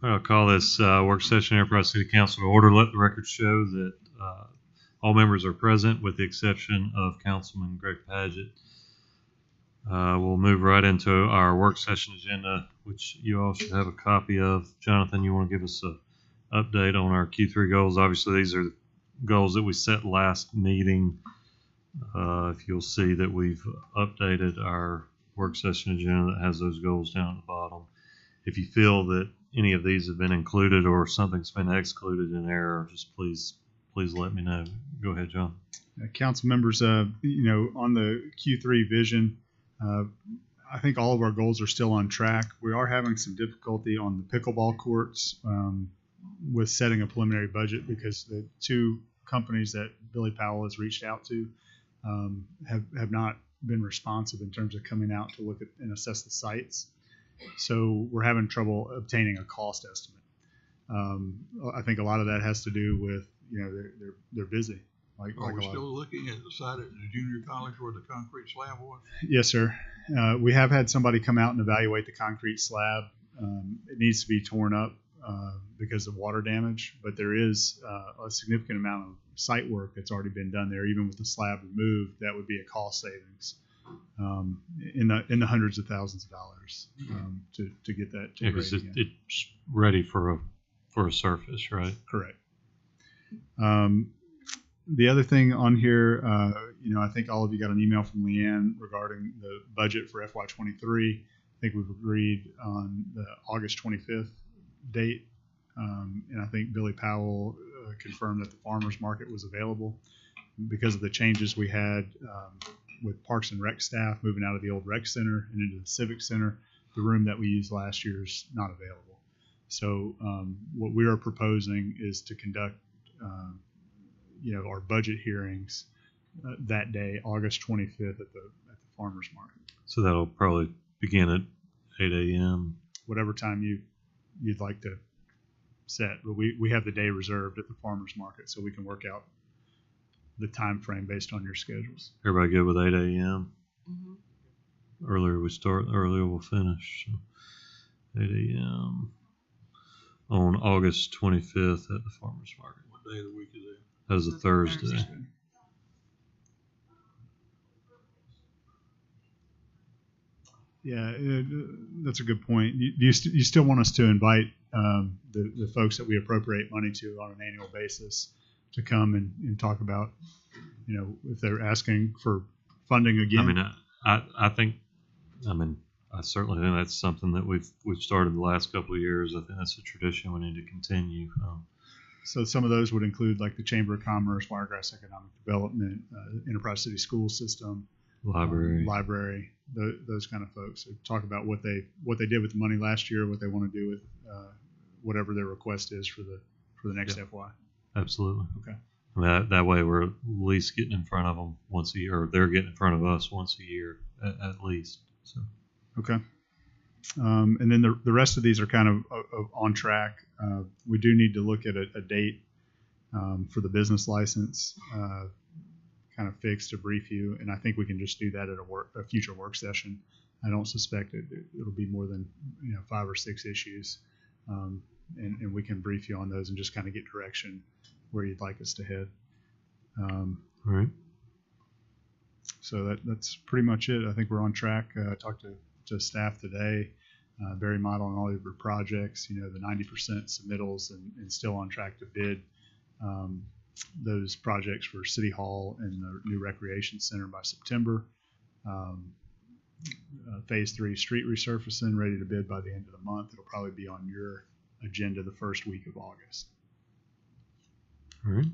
I'll call this work session Enterprise City Council to order. Let the record show that all members are present with the exception of Councilman Greg Padgett. We'll move right into our work session agenda, which you all should have a copy of. Jonathan, you want to give us an update on our Q3 goals? Obviously, these are goals that we set last meeting. If you'll see that we've updated our work session agenda that has those goals down at the bottom. If you feel that any of these have been included or something's been excluded in error, just please let me know. Go ahead, John. Council members, on the Q3 vision, I think all of our goals are still on track. We are having some difficulty on the pickleball courts with setting a preliminary budget because the two companies that Billy Powell has reached out to have not been responsive in terms of coming out to look at and assess the sites. So we're having trouble obtaining a cost estimate. I think a lot of that has to do with, they're busy. Are we still looking at the site at the junior college where the concrete slab was? Yes, sir. We have had somebody come out and evaluate the concrete slab. It needs to be torn up because of water damage, but there is a significant amount of site work that's already been done there. Even with the slab removed, that would be a cost savings in the hundreds of thousands of dollars to get that. Yeah, because it's ready for a surface, right? Correct. The other thing on here, I think all of you got an email from Leanne regarding the budget for FY23. I think we've agreed on the August 25th date, and I think Billy Powell confirmed that the farmers market was available because of the changes we had with Parks and Rec staff moving out of the old rec center and into the civic center. The room that we used last year is not available. So what we are proposing is to conduct our budget hearings that day, August 25th at the farmers market. So that'll probably begin at 8 a.m. Whatever time you'd like to set, but we have the day reserved at the farmers market, so we can work out the time frame based on your schedules. Everybody good with 8 a.m.? Mm-hmm. Earlier we start, earlier we'll finish. So 8 a.m. on August 25th at the farmers market. What day of the week is that? That is a Thursday. Yeah, that's a good point. You still want us to invite the folks that we appropriate money to on an annual basis to come and talk about, if they're asking for funding again. I certainly think that's something that we've started the last couple of years. I think that's a tradition we need to continue. So some of those would include like the Chamber of Commerce, Wiregrass Economic Development, Enterprise City School System, library, those kind of folks. So talk about what they did with the money last year, what they want to do with whatever their request is for the next FY. Absolutely. Okay. I mean, that way we're at least getting in front of them once a year, or they're getting in front of us once a year at least. So. Okay. And then the rest of these are kind of on track. We do need to look at a date for the business license, kind of fixed to brief you, and I think we can just do that at a future work session. I don't suspect it'll be more than 5 or 6 issues, and we can brief you on those and just kind of get direction where you'd like us to head. All right. So that's pretty much it. I think we're on track. I talked to staff today, very model on all of your projects, the 90% submittals and still on track to bid those projects for City Hall and the new Recreation Center by September. Phase 3 street resurfacing ready to bid by the end of the month. It'll probably be on your agenda the first week of August. All right.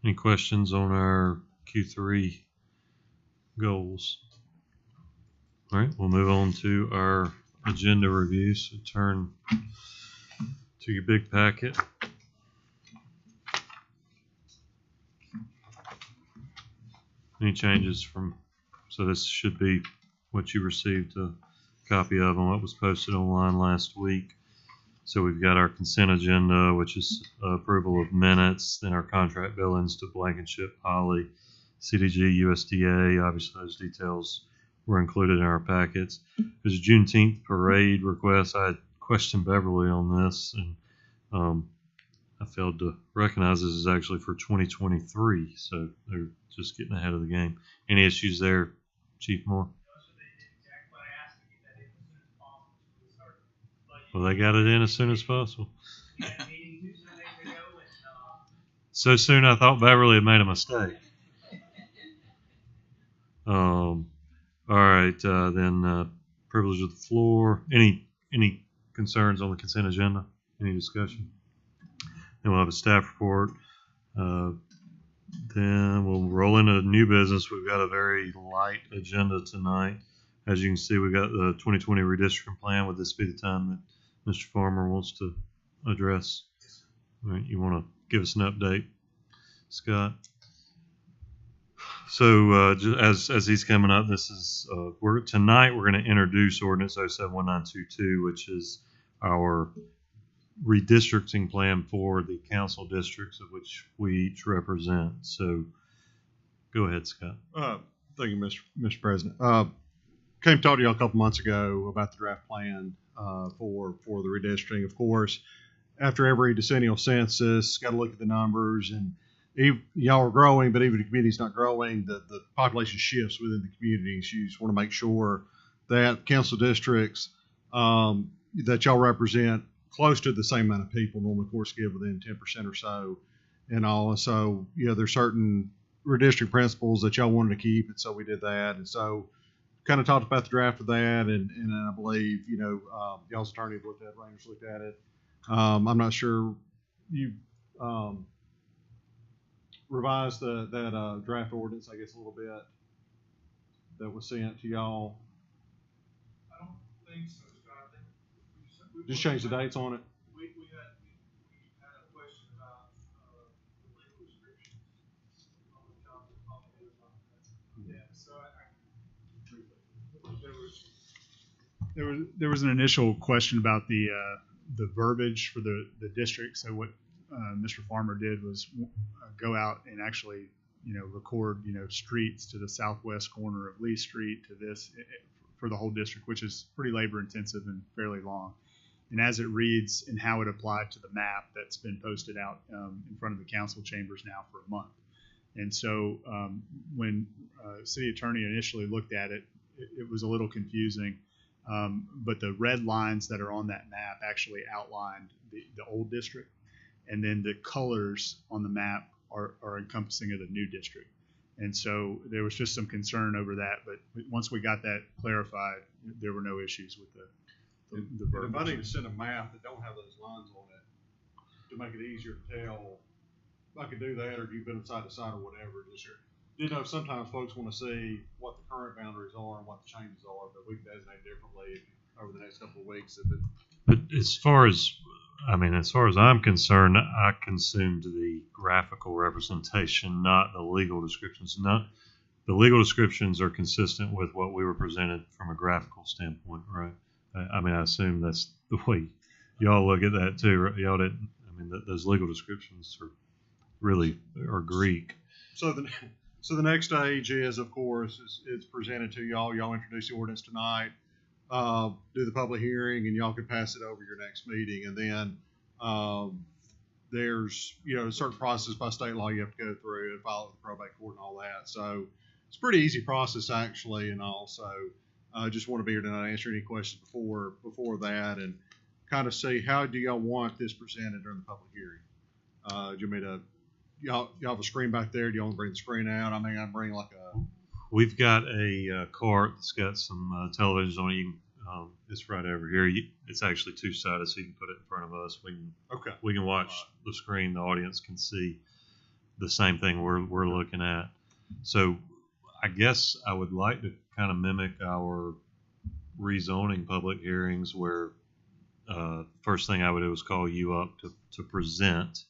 Any questions on our Q3 goals? All right, we'll move on to our agenda review. So turn to your big packet. Any changes so this should be what you received a copy of and what was posted online last week. So we've got our consent agenda, which is approval of minutes, then our contract billings to Blankenship, Holly, Cdbg, USDA. Obviously, those details were included in our packets. There's a Juneteenth parade request. I had question Beverly on this, and I failed to recognize this is actually for 2023, so they're just getting ahead of the game. Any issues there, Chief Moore? Well, they got it in as soon as possible. So soon I thought Beverly had made a mistake. All right, then privilege of the floor. Any concerns on the consent agenda? Any discussion? Then we'll have a staff report. Then we'll roll into new business. We've got a very light agenda tonight. As you can see, we've got the 2020 redistricting plan. Would this be the time that Mr. Farmer wants to address? All right, you want to give us an update, Scott? So as he's coming up, this is tonight we're going to introduce Ordinance 071922, which is our redistricting plan for the council districts of which we each represent. So go ahead, Scott. Thank you, Mr. President. Came to talk to you a couple months ago about the draft plan for the redistricting. Of course, after every decennial census, got to look at the numbers, and y'all are growing, but even if the community's not growing, the population shifts within the communities. You just want to make sure that council districts that y'all represent close to the same amount of people, normally, of course, give within 10% or so, and all. And so, there's certain redistricting principles that y'all wanted to keep, and so we did that. And so, kind of talked about the draft of that, and I believe, y'all's attorney looked at it, Rangers looked at it. I'm not sure you revised that draft ordinance, I guess, a little bit that was sent to y'all. I don't think so, Scott. I think we just change the dates on it. We had a question about the legal descriptions on the job that probably about that. Yeah, so There was an initial question about the verbiage for the district. So what Mr. Farmer did was go out and actually record streets to the southwest corner of Lee Street to this for the whole district, which is pretty labor intensive and fairly long. And as it reads and how it applied to the map that's been posted out in front of the council chambers now for a month. And so when city attorney initially looked at it, it was a little confusing. But the red lines that are on that map actually outlined the old district, and then the colors on the map are encompassing of the new district. And so there was just some concern over that, but once we got that clarified, there were no issues with the verbiage. If I need to send a map that don't have those lines on it to make it easier to tell, I could do that, or you've been side to side or whatever. Just sometimes folks want to see what the current boundaries are and what the changes are, but we can designate differently over the next couple of weeks. But as far as I'm concerned, I consumed the graphical representation, not the legal descriptions. The legal descriptions are consistent with what we were presented from a graphical standpoint, right? I assume that's the way y'all look at that too. Right? Y'all didn't. Those legal descriptions are Greek. So the next stage is, of course, it's presented to y'all. Y'all introduce the ordinance tonight. Do the public hearing, and y'all can pass it over your next meeting. And then there's a certain process by state law you have to go through and file it with the probate court and all that. So it's a pretty easy process actually. And also just want to be here tonight to answer any questions before that, and kind of see how do y'all want this presented during the public hearing. Do you want me to? Y'all have a screen back there? Do you want to bring the screen out? I bring like a. We've got a cart that's got some televisions on it. It's right over here. It's actually two-sided, so you can put it in front of us. We can watch the screen. The audience can see the same thing we're looking at. So I guess I would like to kind of mimic our rezoning public hearings, where first thing I would do is call you up to present.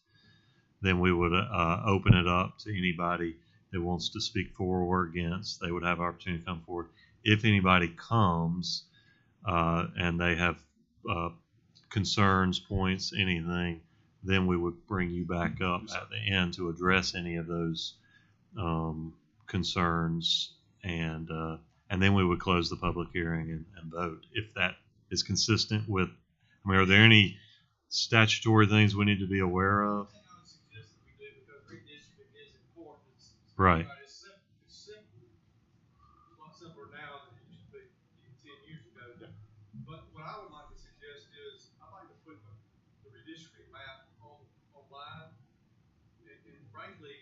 Then we would open it up to anybody that wants to speak for or against. They would have opportunity to come forward. If anybody comes and they have concerns, points, anything, then we would bring you back up at the end to address any of those concerns, and then we would close the public hearing and vote. If that is consistent with, I mean, are there any statutory things we need to be aware of? I would suggest that we do because redistricting is important. Right. It's simple. It's a lot simpler now than it used to be 10 years ago. But what I would like to suggest is I'd like to put the redistricting map online. And frankly,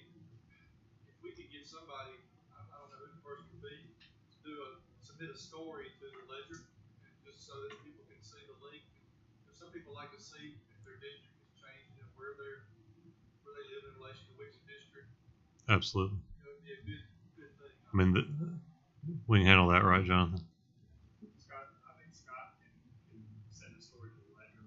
if we could get somebody, I don't know who the person would be, to submit a story to the ledger, and just so that people can see the link. Because some people like to see if their district has changed and where they live in relation to which district. Absolutely. It would be a good thing. I mean, we can handle that, right, Jonathan? I think Scott can send a story to the ledger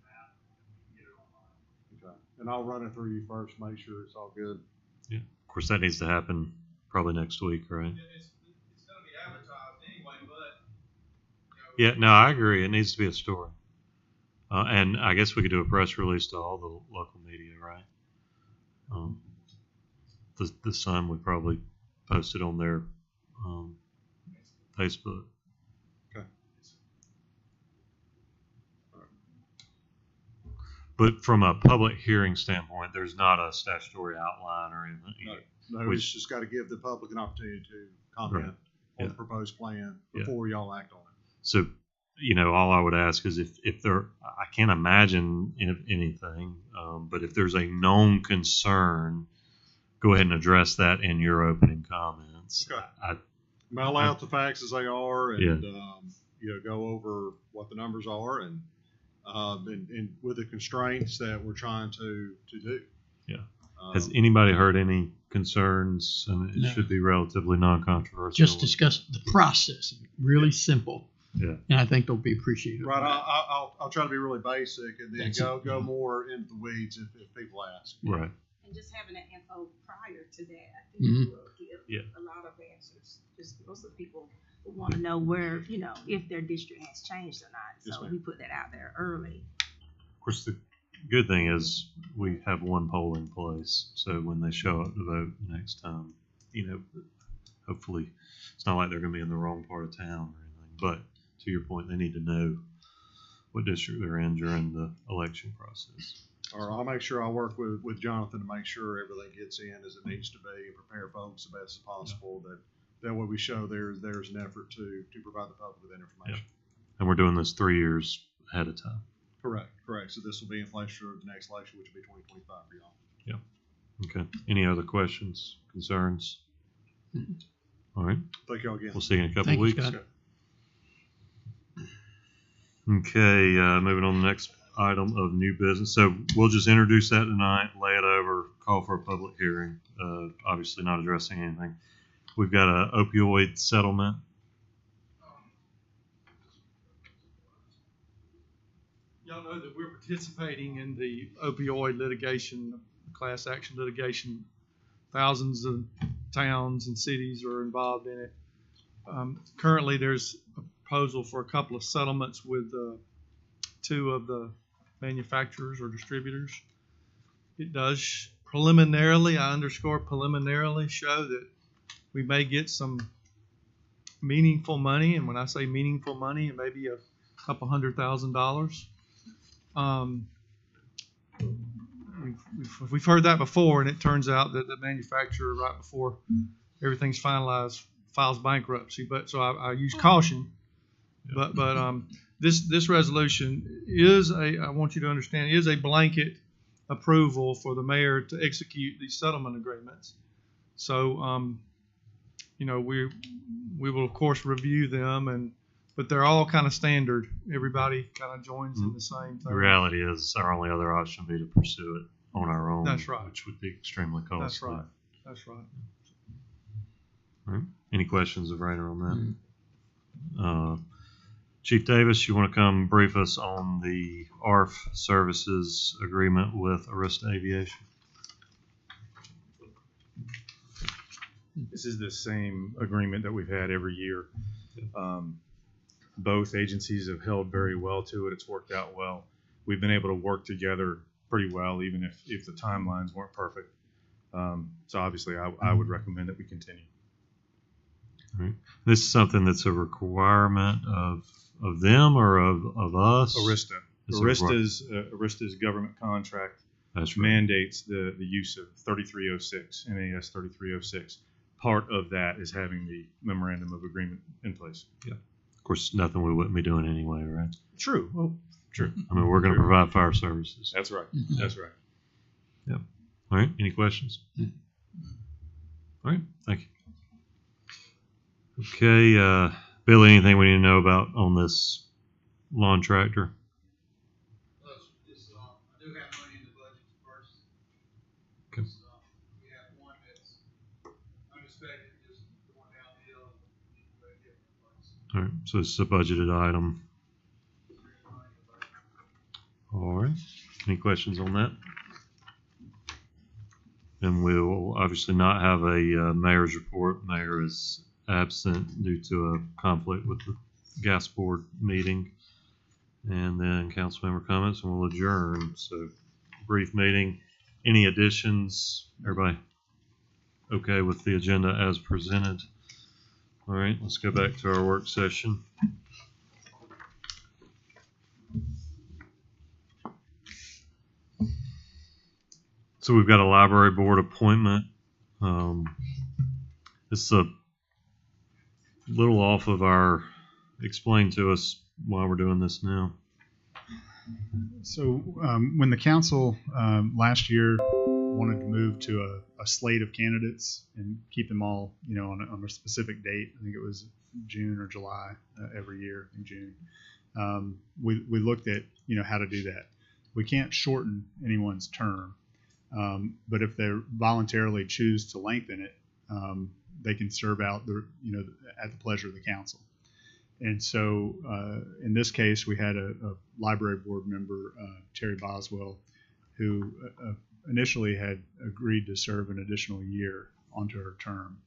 map and we can get it online. Okay. And I'll run it through you first, make sure it's all good. Yeah. Of course, that needs to happen probably next week, right? It's going to be advertised anyway, but Yeah, no, I agree. It needs to be a story. And I guess we could do a press release to all the local media, right? The Sun would probably post it on their Facebook. Okay. But from a public hearing standpoint, there's not a statutory outline or anything. No, it's just got to give the public an opportunity to comment Right. on the proposed plan before y'all act on it. So, all I would ask is if there, I can't imagine anything, but if there's a known concern, go ahead and address that in your opening comments. Okay. Mail out the facts as they are, and go over what the numbers are, and with the constraints that we're trying to do. Yeah. Has anybody heard any concerns? And it No. should be relatively non-controversial. Just discuss the process, really simple. Yeah. And I think they'll be appreciative. Right. I'll try to be really basic, and then That's go more into the weeds if people ask. Right. And just having that info prior to that, I think Mhm. will give Yeah. a lot of answers. Just most of the people want to know where, if their district has changed or not. Yes, So ma'am. we put that out there early. Of course, the good thing is we have one polling place, so when they show up to vote next time, hopefully it's not like they're going to be in the wrong part of town or anything. But to your point, they need to know what district they're in during the election process. Or I'll make sure I work with Jonathan to make sure everything gets in as it needs to be, and prepare folks the best as possible. That way we show there's an effort to provide the public with that information. And we're doing this 3 years ahead of time. Correct. So this will be in place for the next election, which will be 2025 for y'all. Okay. Any other questions, concerns? All right. Thank y'all again. We'll see you in a couple Thank you, weeks. Scott. Okay, moving on to the next item of new business. So we'll just introduce that tonight, lay it over, call for a public hearing. Obviously not addressing anything. We've got an opioid settlement. Y'all know that we're participating in the opioid litigation, class action litigation. Thousands of towns and cities are involved in it. Currently, there's a proposal for a couple of settlements with two of the manufacturers or distributors. It does preliminarily, I underscore preliminarily, show that we may get some meaningful money. And when I say meaningful money, it may be a couple $100,000. We've heard that before, and it turns out that the manufacturer, right before everything's finalized, files bankruptcy. But so I use caution. But this resolution is I want you to understand, is a blanket approval for the mayor to execute these settlement agreements. So we will of course review them, but they're all kind of standard. Everybody kind of joins in the same thing. The reality is our only other option would be to pursue it on our own. That's right. Which would be extremely costly. That's right. All right. Any questions of Rainer on that? Chief Davis, you want to come brief us on the ARF services agreement with Arista Aviation? This is the same agreement that we've had every year. Both agencies have held very well to it. It's worked out well. We've been able to work together pretty well, even if the timelines weren't perfect. So obviously, I would recommend that we continue. All right. This is something that's a requirement of them or of us? Arista. Is there a- Arista's government contract That's right. mandates the use of 3306, NAS 3306. Part of that is having the memorandum of agreement in place. Of course, nothing we wouldn't be doing anyway, right? True. Well, true. I mean, we're going to provide fire services. That's right. That's right. All right. Any questions? All right. Thank you. Okay, Billy, anything we need to know about on this lawn tractor? I do have money in the budget first. Okay. We have one that's unexpected, just going downhill. But a different place. All right. So this is a budgeted item. All right. Any questions on that? And we'll obviously not have a mayor's report. Mayor is absent due to a conflict with the gas board meeting. And then council member comments, and we'll adjourn. So brief meeting. Any additions? Everybody okay with the agenda as presented? All right, let's go back to our work session. So we've got a library board appointment. It's a little off of our, explain to us why we're doing this now. So when the council last year wanted to move to a slate of candidates and keep them all, on a specific date, I think it was June or July every year in June. We looked at how to do that. We can't shorten anyone's term, but if they voluntarily choose to lengthen it, they can serve out at the pleasure of the council. And so in this case, we had a library board member, Terry Boswell, who initially had agreed to serve an additional year onto her term.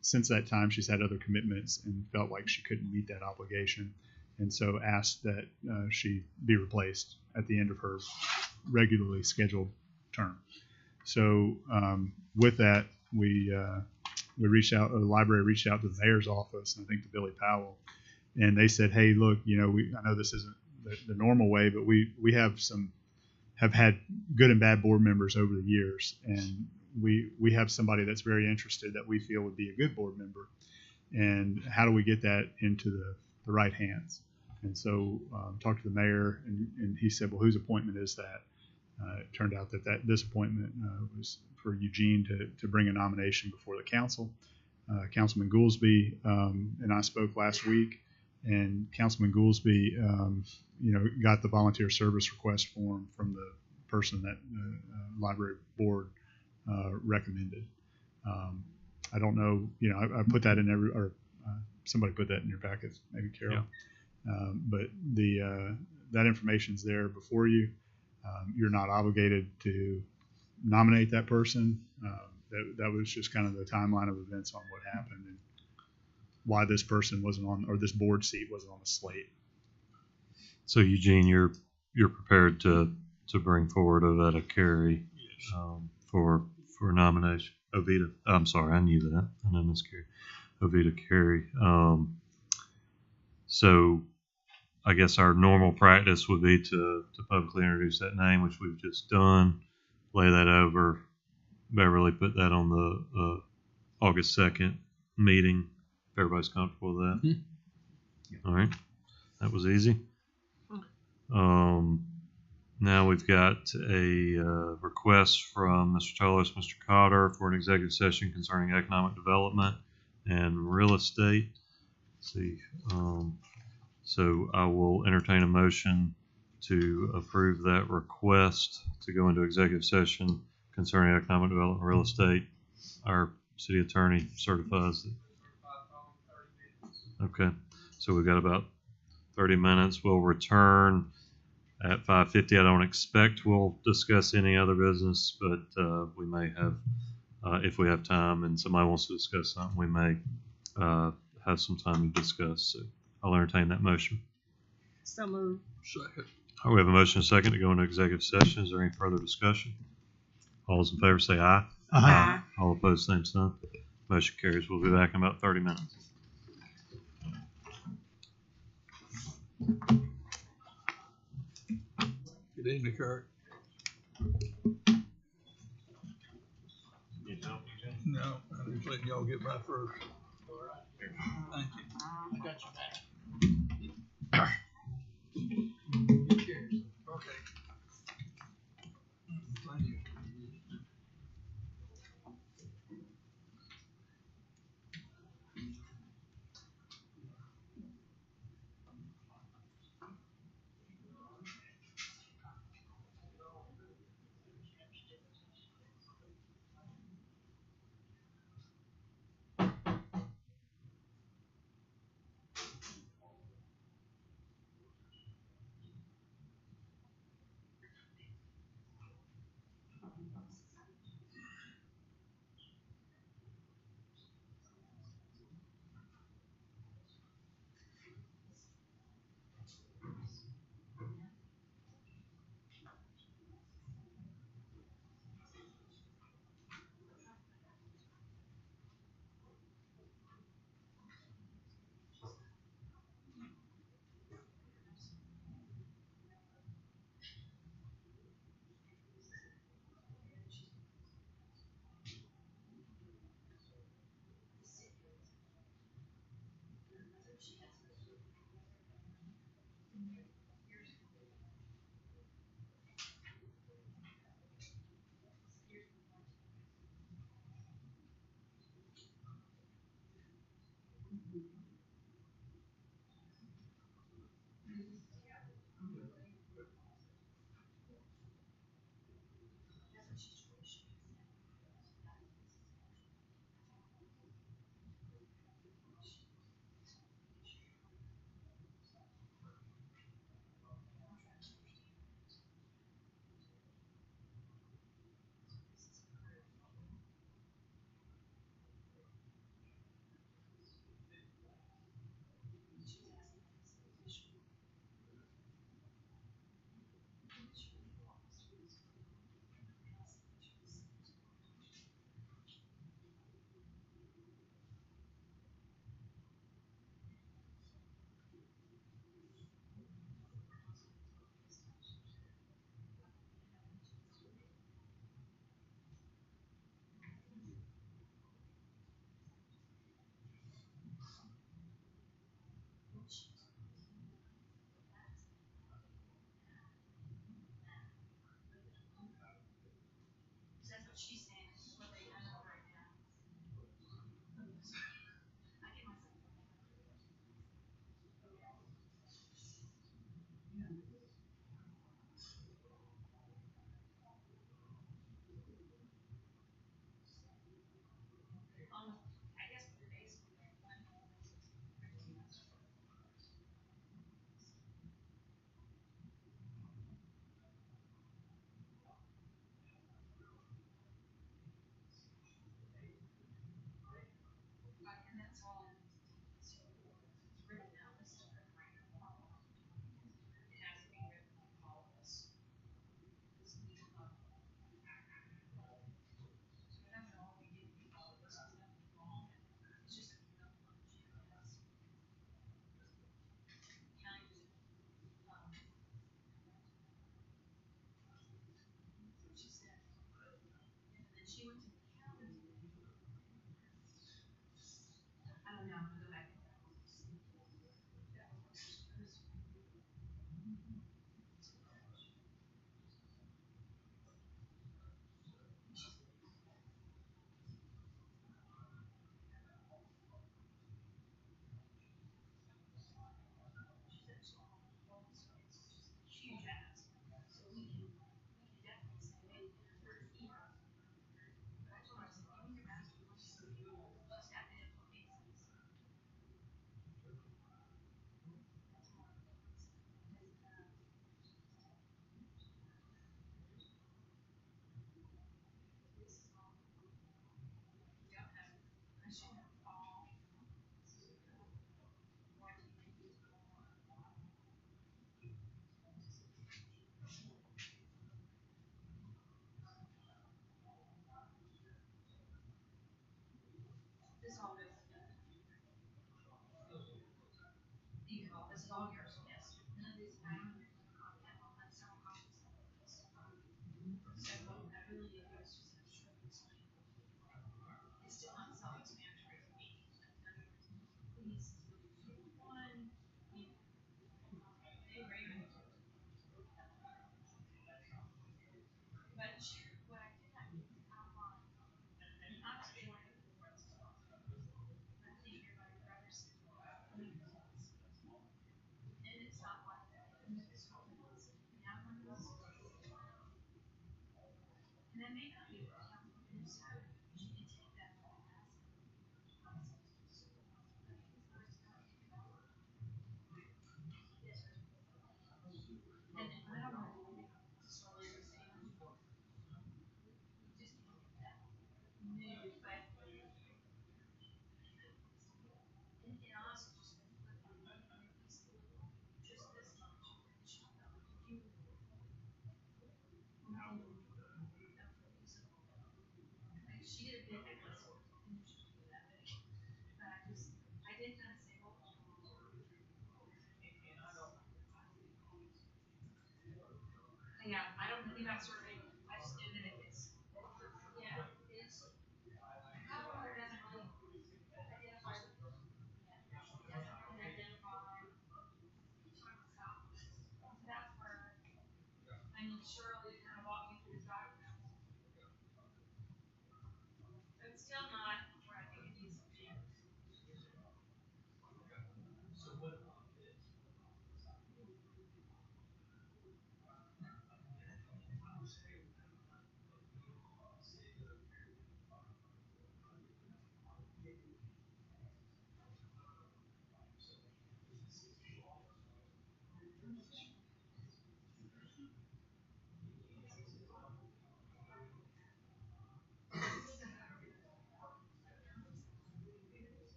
Since that time, she's had other commitments and felt like she couldn't meet that obligation, and so asked that she be replaced at the end of her regularly scheduled term. So with that, we reached out. The library reached out to the mayor's office, and I think to Billy Powell, and they said, "Hey, look, I know this isn't the normal way, but we have had good and bad board members over the years, and we have somebody that's very interested that we feel would be a good board member, and how do we get that into the right hands?" And so talked to the mayor, and he said, "Well, whose appointment is that?" It turned out that this appointment was for Eugene to bring a nomination before the council. Councilman Goolsby and I spoke last week, and Councilman Goolsby, got the volunteer service request form from the person that the library board recommended. I don't know, I put that in somebody put that in your packets, maybe Carol. Yeah. But that information's there before you. You're not obligated to nominate that person. That was just kind of the timeline of events on what happened and why this person wasn't on, or this board seat wasn't on the slate. So Eugene, you're prepared to bring forward Ovetta Carey for nomination. Ovetta, I'm sorry, I knew that. I know Miss Carey. Ovetta Carey. So I guess our normal practice would be to publicly introduce that name, which we've just done. Lay that over. Beverly put that on the August 2nd meeting. If everybody's comfortable with that. Mhm. All right. That was easy. Now we've got a request from Mr. Tolos, Mr. Cotter for an executive session concerning economic development and real estate. Let's see. So I will entertain a motion to approve that request to go into executive session concerning economic development and real estate. Our city attorney certifies it. Okay. So we've got about 30 minutes. We'll return at 5:50. I don't expect we'll discuss any other business, but we may have, if we have time and somebody wants to discuss something, we may have some time to discuss. So I'll entertain that motion. So moved. Second. All right, we have a motion and a second to go into executive session. Is there any further discussion? All those in favor say aye. Aye. All opposed, same sign. Motion carries. We'll be back in about 30 minutes. Good evening, Kurt. No, I'm just letting y'all get by first. Thank you. I got you back. Okay. Thank you.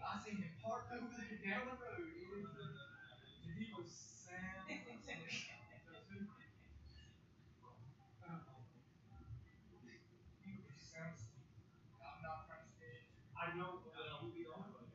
I seen him parked over there down the road, and he was sound asleep. He was sound asleep. I'm not trying to say it. I know, well, we all know it.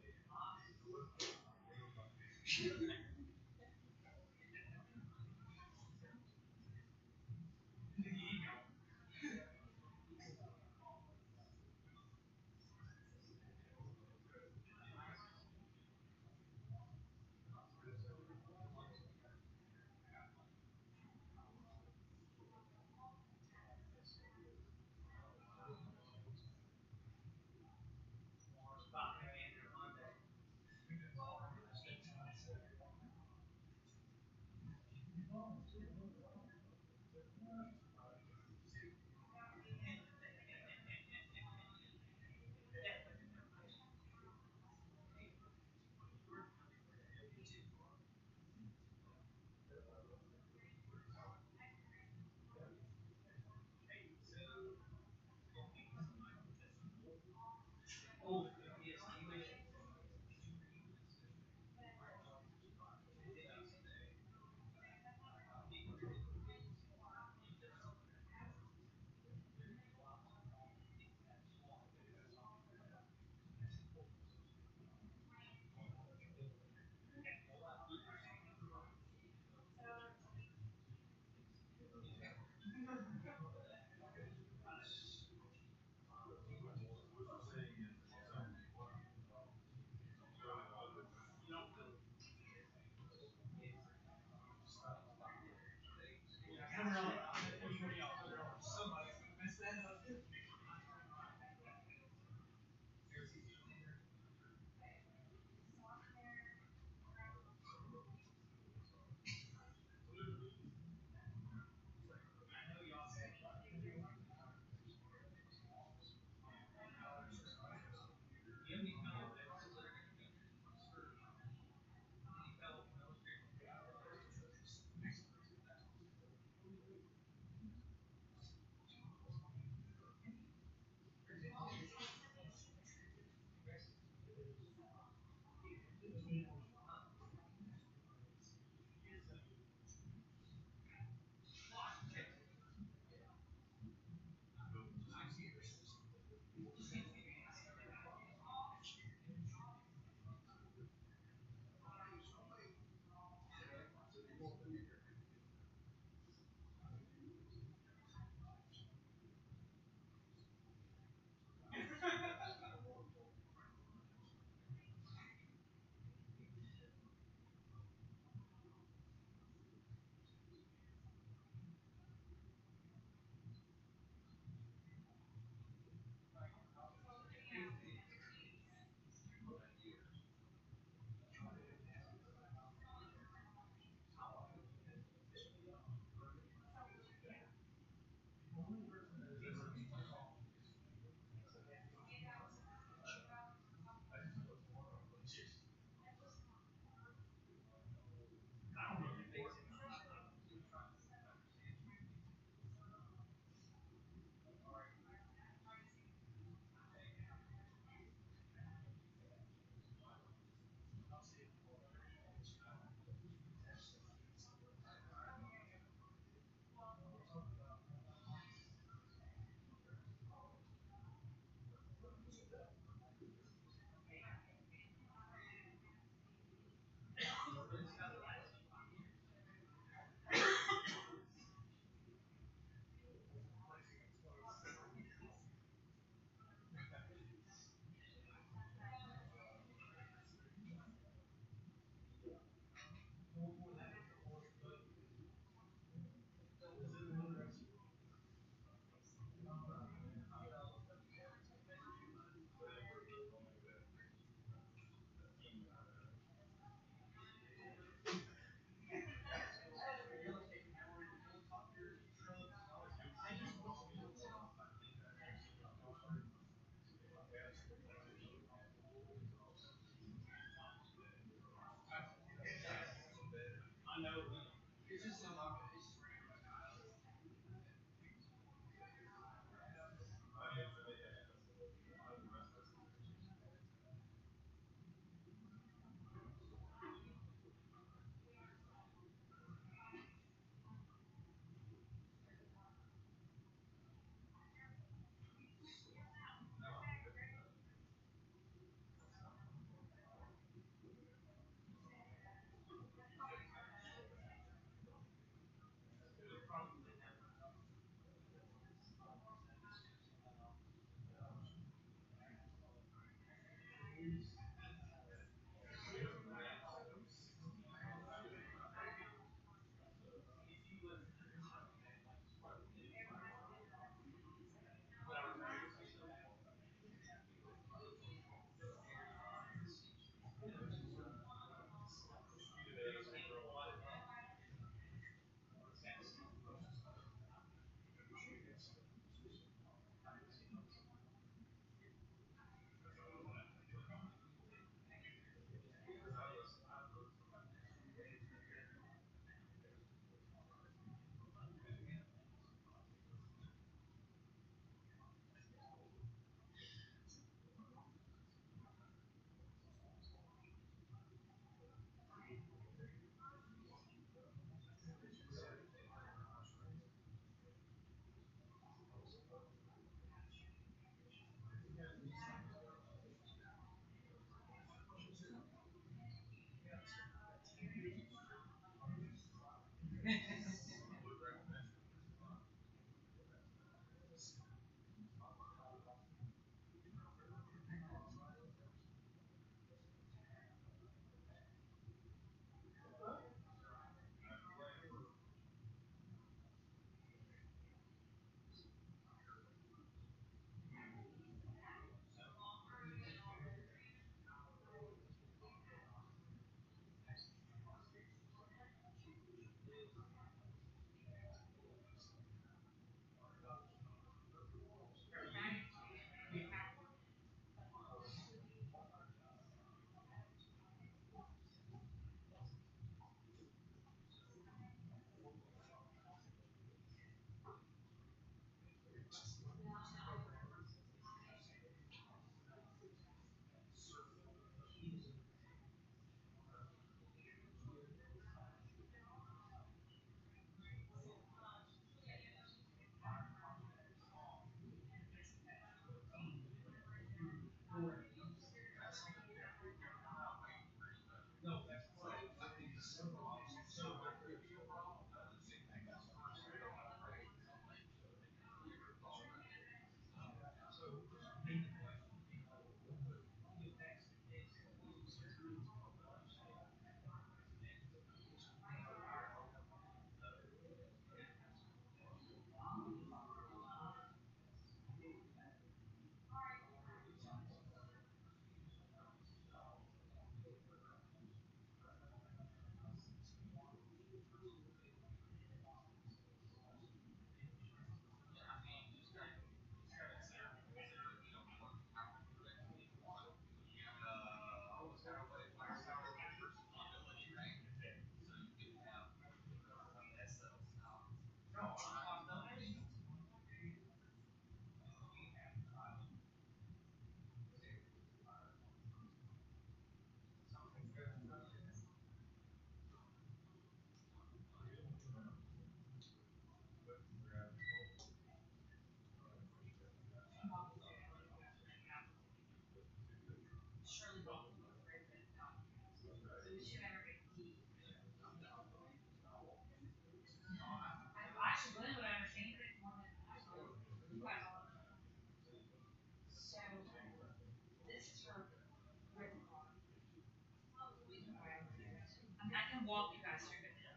walk you guys through it now.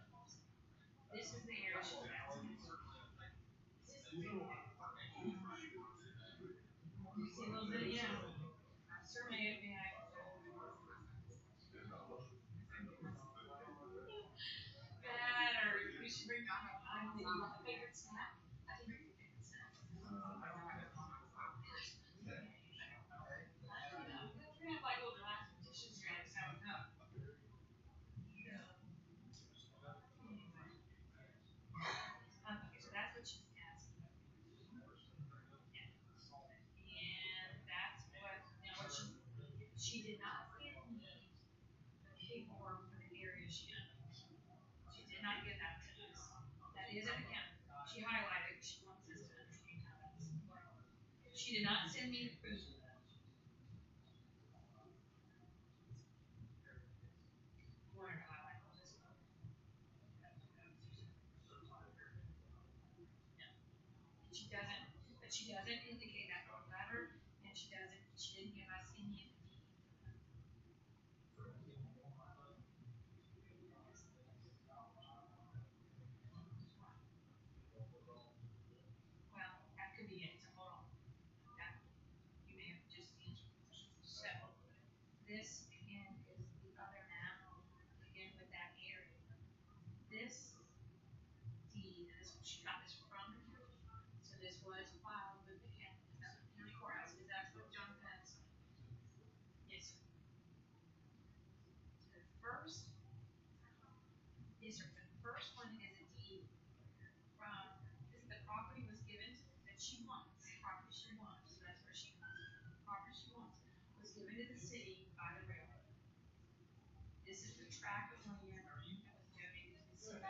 This is the area she's asking. You see a little bit, yeah. Sir, may I? Better. We should bring back a favorite snack. I can bring your favorite snack. We're gonna have like little glass dishes here next time we come. Okay, so that's what she's asking. Yeah. And that's what, now what she did not give me the paperwork for the area she owned. She did not give that to us. That is an account. She highlighted, she wants us to understand how that's. She did not send me the proof of that. You want her to highlight all this one? No. She doesn't, but she doesn't indicate that on the letter, and she didn't give us any of the deed. Well, that could be it, so hold on. That, you may have just answered the question. So, this again is the other map, again with that area. This deed, and this, she got this from the county, so this was filed with the county courthouse, because that's what John Pence. Yes, sir. The first, yes, sir, the first one is a deed from, the property was given that she wants, property she wants, so that's where she wants. Property she wants was given to the city by the railroad. This is the tract of land that was donated to the city.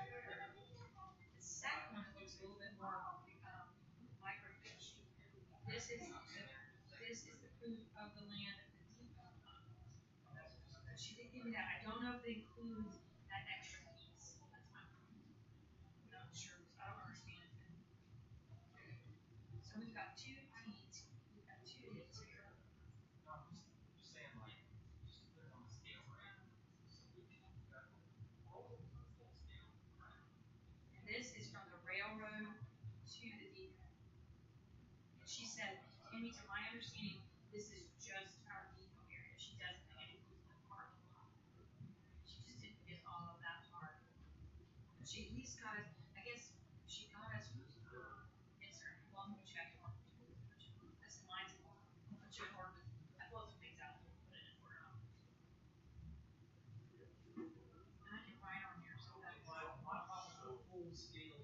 The second one looks a little bit more microfiche. This is the proof of the land of the depot. She did give me that. I don't know if it includes that extra piece. That's my problem. I'm not sure. I don't understand it. So we've got two deeds. We've got two deeds here. And this is from the railroad to the depot. And she said, Amy, to my understanding, this is just our depot area. She doesn't think it includes the parking lot. She just didn't get all of that part. But she at least got us, I guess, she got us, yes, sir, well, I'm going to check it. This is mine's, I'll put you in order. I pulled some things out, we'll put it in order. And I can write on here, so that's full scale.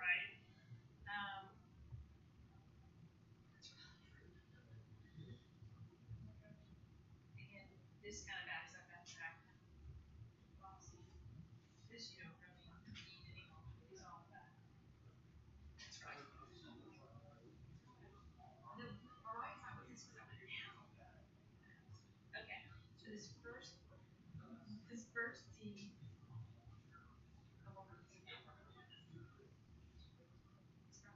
This is. Right. Again, this kind of backs up that track. This you don't really need anymore. It's all of that. That's right. No, all right, how was this coming now? Okay, so this first D. So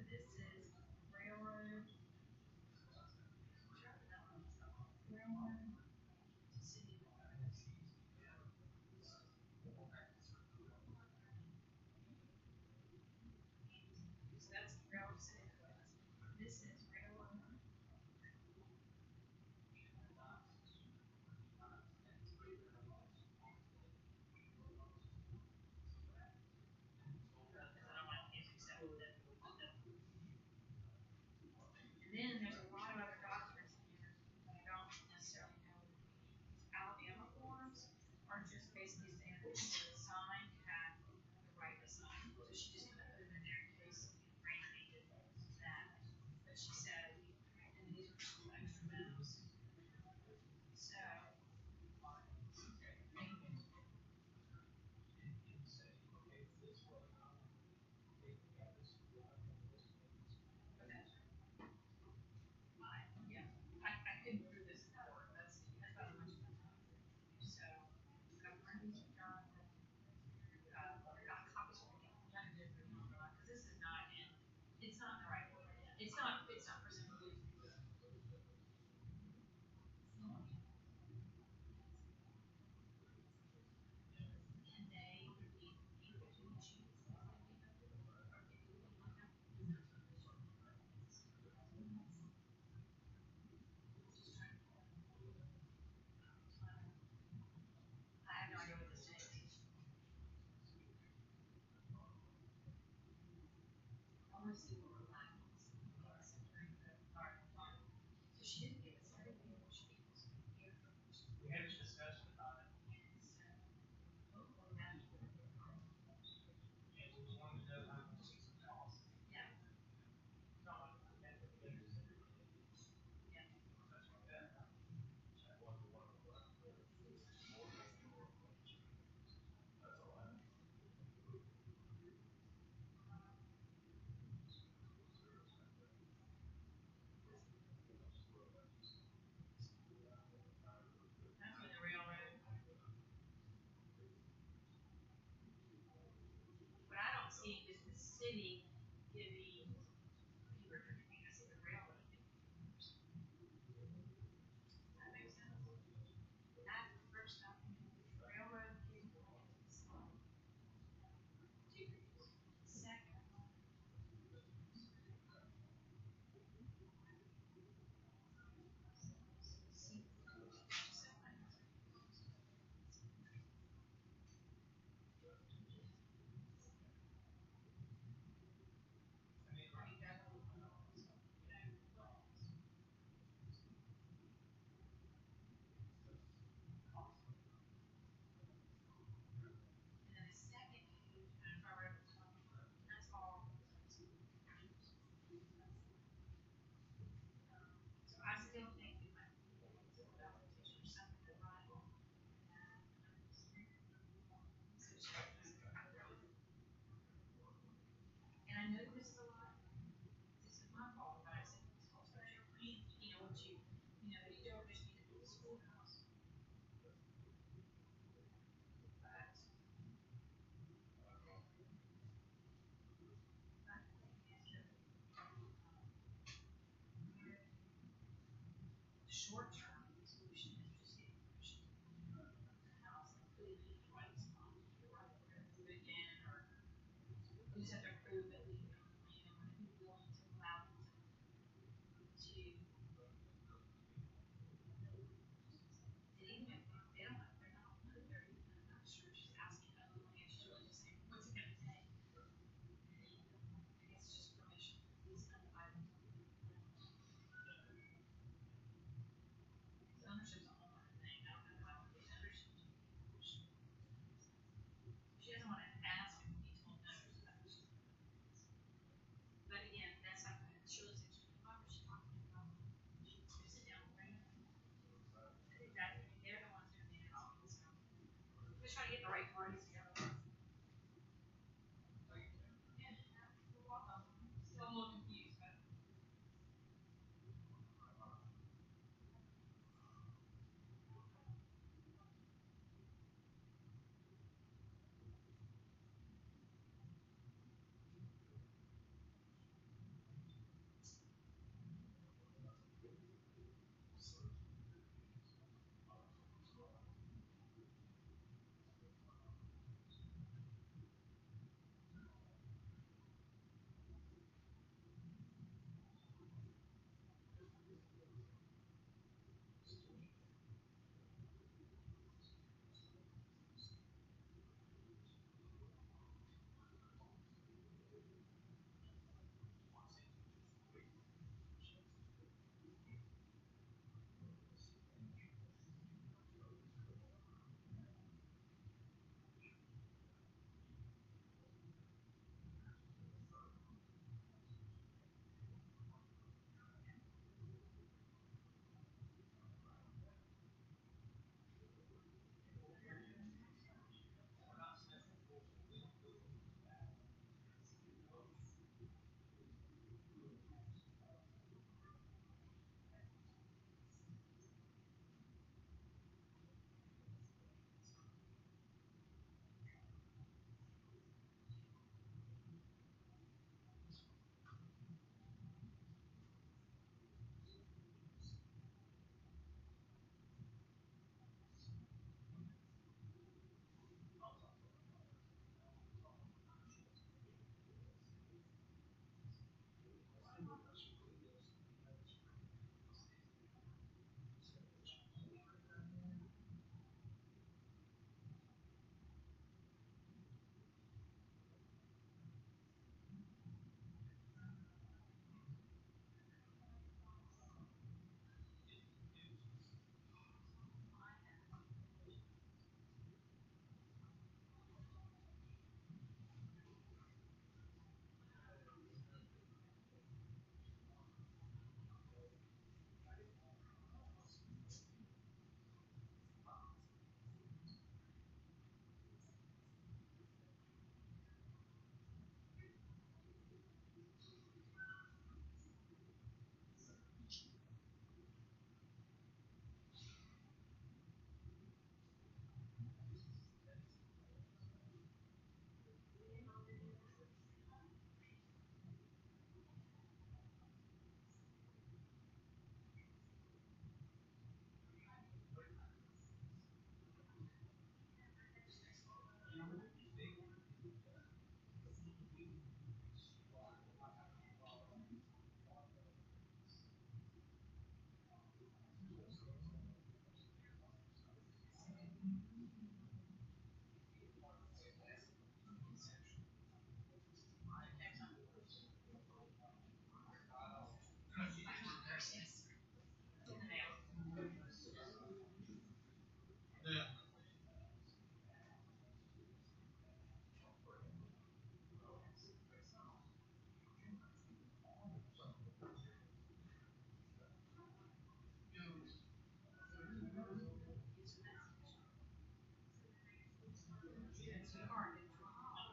this is railroad. Railroad to city. So that's basically saying that the sign had the right design, so she just kind of put it in there in case Frank needed that. But she said, and these were some extra minutes. So. Yeah, I couldn't prove this in court, that's about much of my time. So, I've printed these done, I got copies from the, because this is not in, it's not in the right order yet. It's not presumably. Can they be between sheets? I have no idea what this is. I want to see what we're lacking. So she didn't give us everything that she gave us. We had a discussion about it, and we wanted to know how much it's gonna cost. Yeah. Not like that, but we just said, Yeah. such like that. That's when the railroad. But I don't see is the city giving people everything. I see the railroad giving. That makes sense. That first time, railroad giving. Second. And then the second page, and if I write it down, that's all. So I still think it might be a or something right. And I know this is a lot. This is my fault, but I said, you know, what you know, you don't just need to do the schoolhouse. But short term solution is just getting permission to move the house and put it in the right spot. Or move it in, or we just have to prove that we, you know, would be willing to allow them to and even if they don't have, they're not, they're, I'm not sure, she's asking about the money, she's really just saying, what's it gonna take? I guess it's just permission, it's kind of, too hard to draw.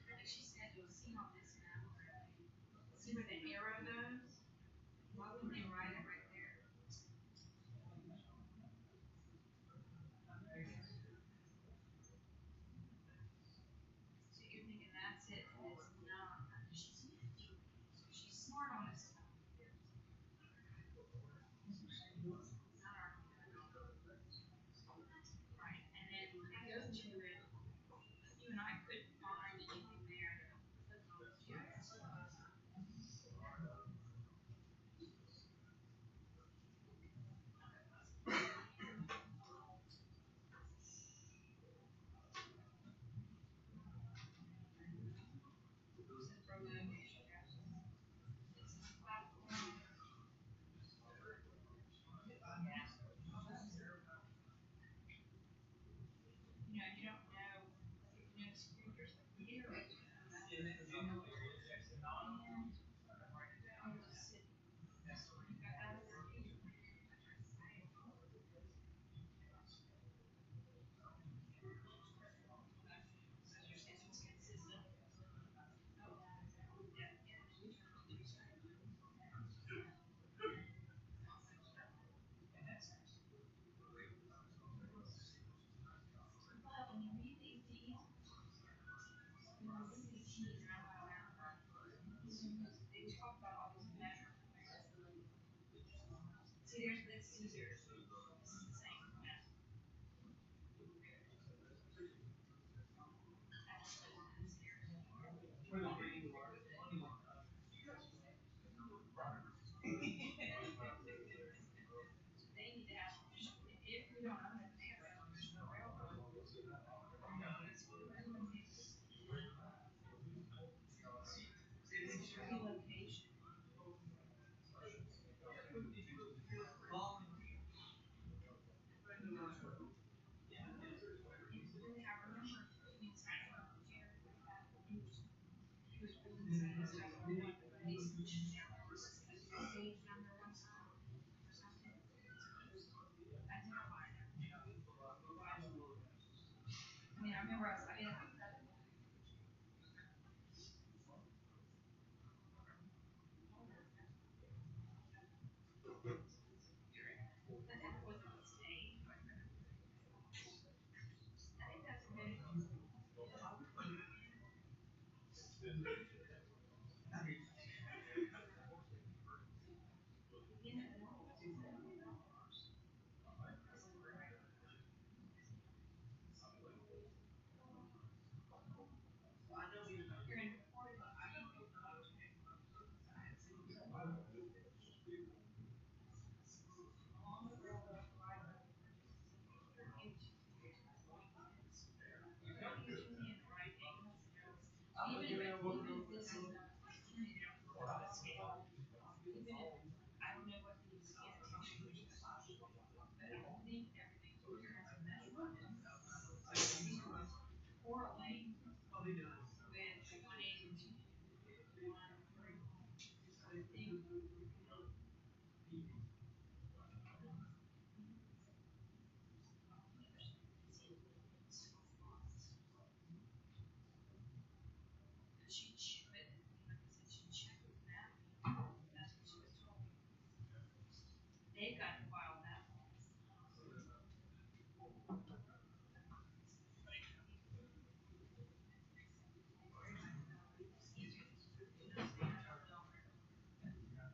Like she said, you'll see on this map. See where the arrow goes? Why wouldn't they write it right there? So you're thinking that's it, and it's not. She's smart on this stuff. Not our. Right. And then it goes to it. You and I couldn't find anything there. You know, you don't know, like if you know the scriptures, like the arrows. And there's a city. You got that over here. It's consistent. But when you read these deeds, they talk about all these measurements. See, there's this Caesar. This is the same. They need to have, if we don't own it, they have to have the railroad. Relocation. I remember doing something with Jerry with that. He was reading some of the stuff on like the page number one time or something. Identifying it. I mean, I remember I mean, but that was a mistake. I think that's a good. Even if this is not, even if you don't know the scale, even if I don't know what these annotations are supposed to be, but I think everything's clear as a measurement. Correlate with 180 and 251. I think she checked, like I said, she checked with that. That's what she was told. They've got to file that.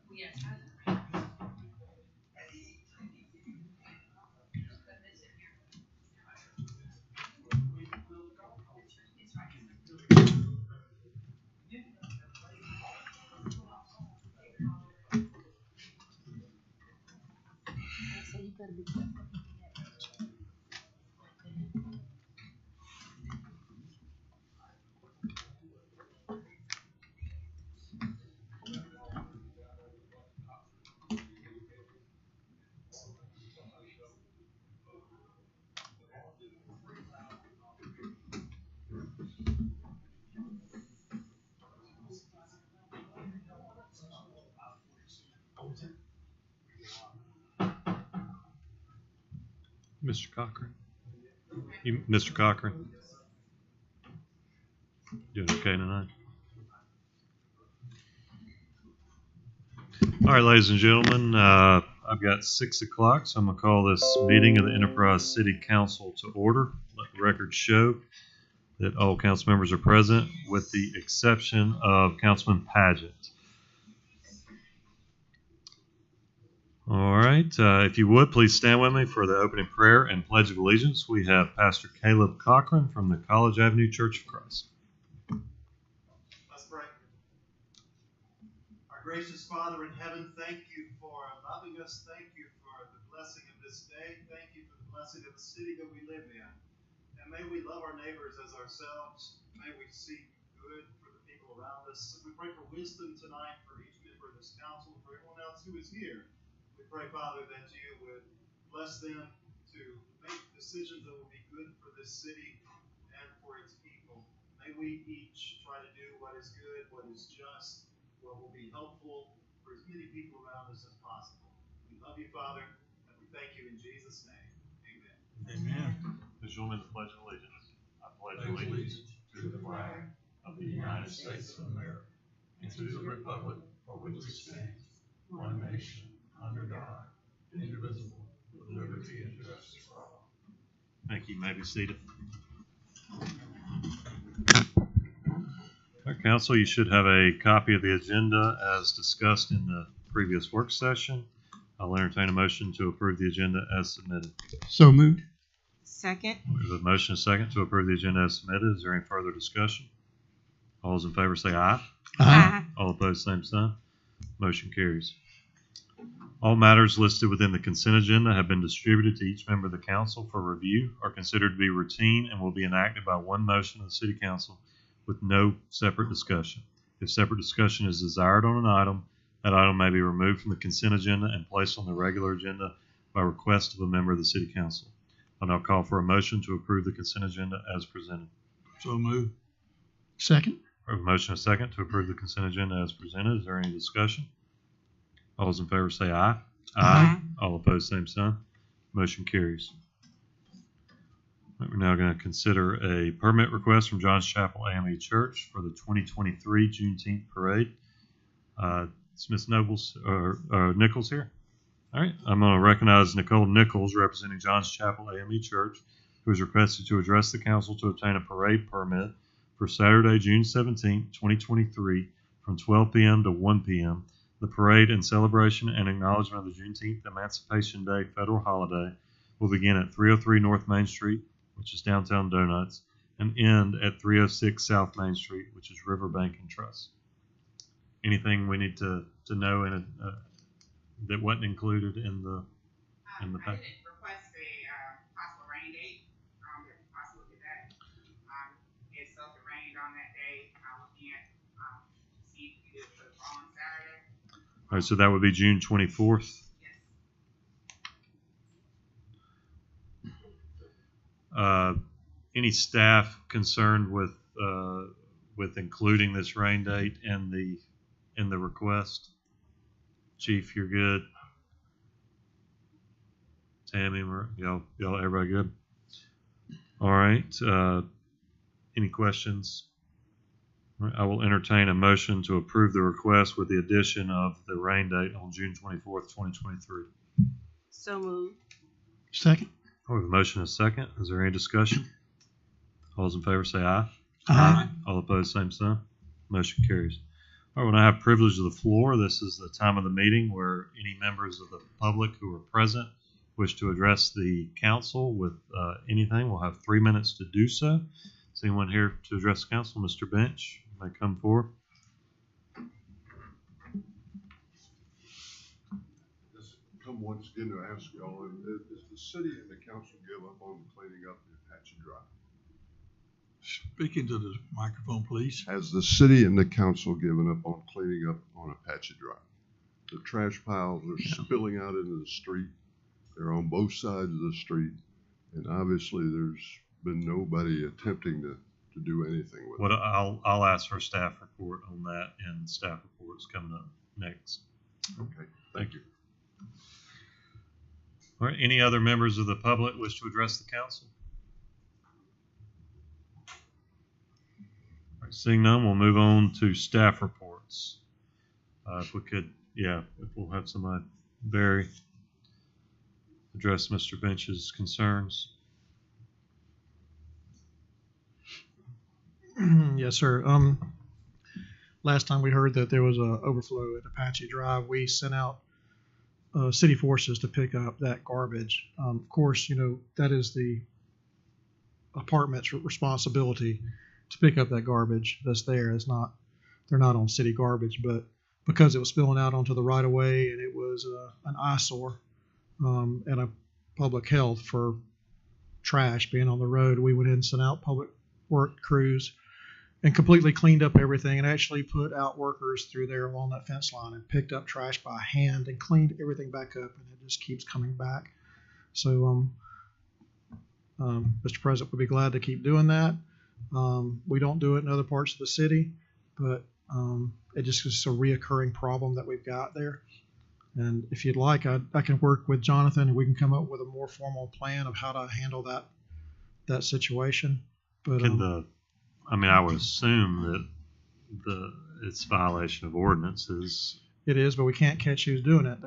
Well, yeah, it hasn't rained. But this in here. It's right. So you gotta be careful. Mr. Cochran. Mr. Cochran. Doing okay tonight? All right, ladies and gentlemen, I've got 6 o'clock, so I'm going to call this meeting of the Enterprise City Council to order. Let the record show that all council members are present, with the exception of Councilman Paget. All right, if you would, please stand with me for the opening prayer and Pledge of Allegiance. We have Pastor Caleb Cochran from the College Avenue Church of Christ. Let's pray. Our gracious Father in heaven, thank you for loving us. Thank you for the blessing of this day. Thank you for the blessing of the city that we live in. And may we love our neighbors as ourselves. May we seek good for the people around us. We pray for wisdom tonight for each member of this council, for everyone else who is here. We pray, Father, that you would bless them to make decisions that will be good for this city and for its people. May we each try to do what is good, what is just, what will be helpful for as many people around us as possible. We love you, Father, and we thank you in Jesus' name. Amen. Amen. Please join me in the Pledge of Allegiance. I pledge allegiance to the flag of the United States of America and to the republic for which it stands, one nation, under God, indivisible, with liberty and justice for all. Thank you. You may be seated. All right, Council, you should have a copy of the agenda as discussed in the previous work session. I'll entertain a motion to approve the agenda as submitted. So moved. Second. We have a motion and a second to approve the agenda as submitted. Is there any further discussion? All those in favor say aye. Aye. All opposed, same sign. Motion carries. All matters listed within the consent agenda have been distributed to each member of the council for review, are considered to be routine, and will be enacted by one motion of the city council with no separate discussion. If separate discussion is desired on an item, that item may be removed from the consent agenda and placed on the regular agenda by request of a member of the city council. I'll now call for a motion to approve the consent agenda as presented. So move. Second. We have a motion and a second to approve the consent agenda as presented. Is there any discussion? All those in favor say aye. Aye. All opposed, same sign. Motion carries. We're now going to consider a permit request from John's Chapel AME Church for the 2023 Juneteenth Parade. It's Ms. Nichols here. All right, I'm going to recognize Nicole Nichols, representing John's Chapel AME Church, who has requested to address the council to obtain a parade permit for Saturday, June 17, 2023, from 12 p.m. to 1 p.m. The parade in celebration and acknowledgement of the Juneteenth Emancipation Day federal holiday will begin at 303 North Main Street, which is downtown Donuts, and end at 306 South Main Street, which is Riverbank and Trust. Anything we need to know in that wasn't included in the package? I did request a possible rain date, possible today. If something rained on that day, I'm looking at see if we could do it on Saturday. All right, so that would be June 24th. Yes. Any staff concerned with including this rain date in the request? Chief, you're good. Tammy, y'all, everybody good? All right. Any questions? All right, I will entertain a motion to approve the request with the addition of the rain date on June 24th, 2023. So moved. Second. We have a motion and a second. Is there any discussion? All those in favor say aye. Aye. All opposed, same sign. Motion carries. All right, when I have privilege of the floor, this is the time of the meeting where any members of the public who are present wish to address the council with anything. We'll have 3 minutes to do so. Is anyone here to address the council? Mr. Bench, you may come forward. Just come once again to ask y'all, is the city and the council give up on cleaning up the Apache Drive? Speaking to the microphone, please. Has the city and the council given up on cleaning up on Apache Drive? The trash piles are spilling out into the street. They're on both sides of the street. And obviously there's been nobody attempting to do anything with it. I'll ask for a staff report on that, and staff report is coming up next. Okay, thank you. All right, any other members of the public wish to address the council? right, seeing none, we'll move on to staff reports. If we could, if we'll have somebody, Barry, address Mr. Bench's concerns. Yes, sir. Last time we heard that there was a overflow at Apache Drive, we sent out city forces to pick up that garbage. Of course, that is the apartment's responsibility to pick up that garbage that's there. They're not on city garbage, but because it was spilling out onto the right of way and it was an eyesore and a public health for trash being on the road, we went in and sent out public work crews and completely cleaned up everything, and actually put out workers through there along that fence line and picked up trash by hand and cleaned everything back up, and it just keeps coming back. So, Mr. President would be glad to keep doing that. We don't do it in other parts of the city, but it just is a reoccurring problem that we've got there. And if you'd like, I can work with Jonathan and we can come up with a more formal plan of how to handle that situation. But I would assume that it's violation of ordinances. It is, but we can't catch who's doing it.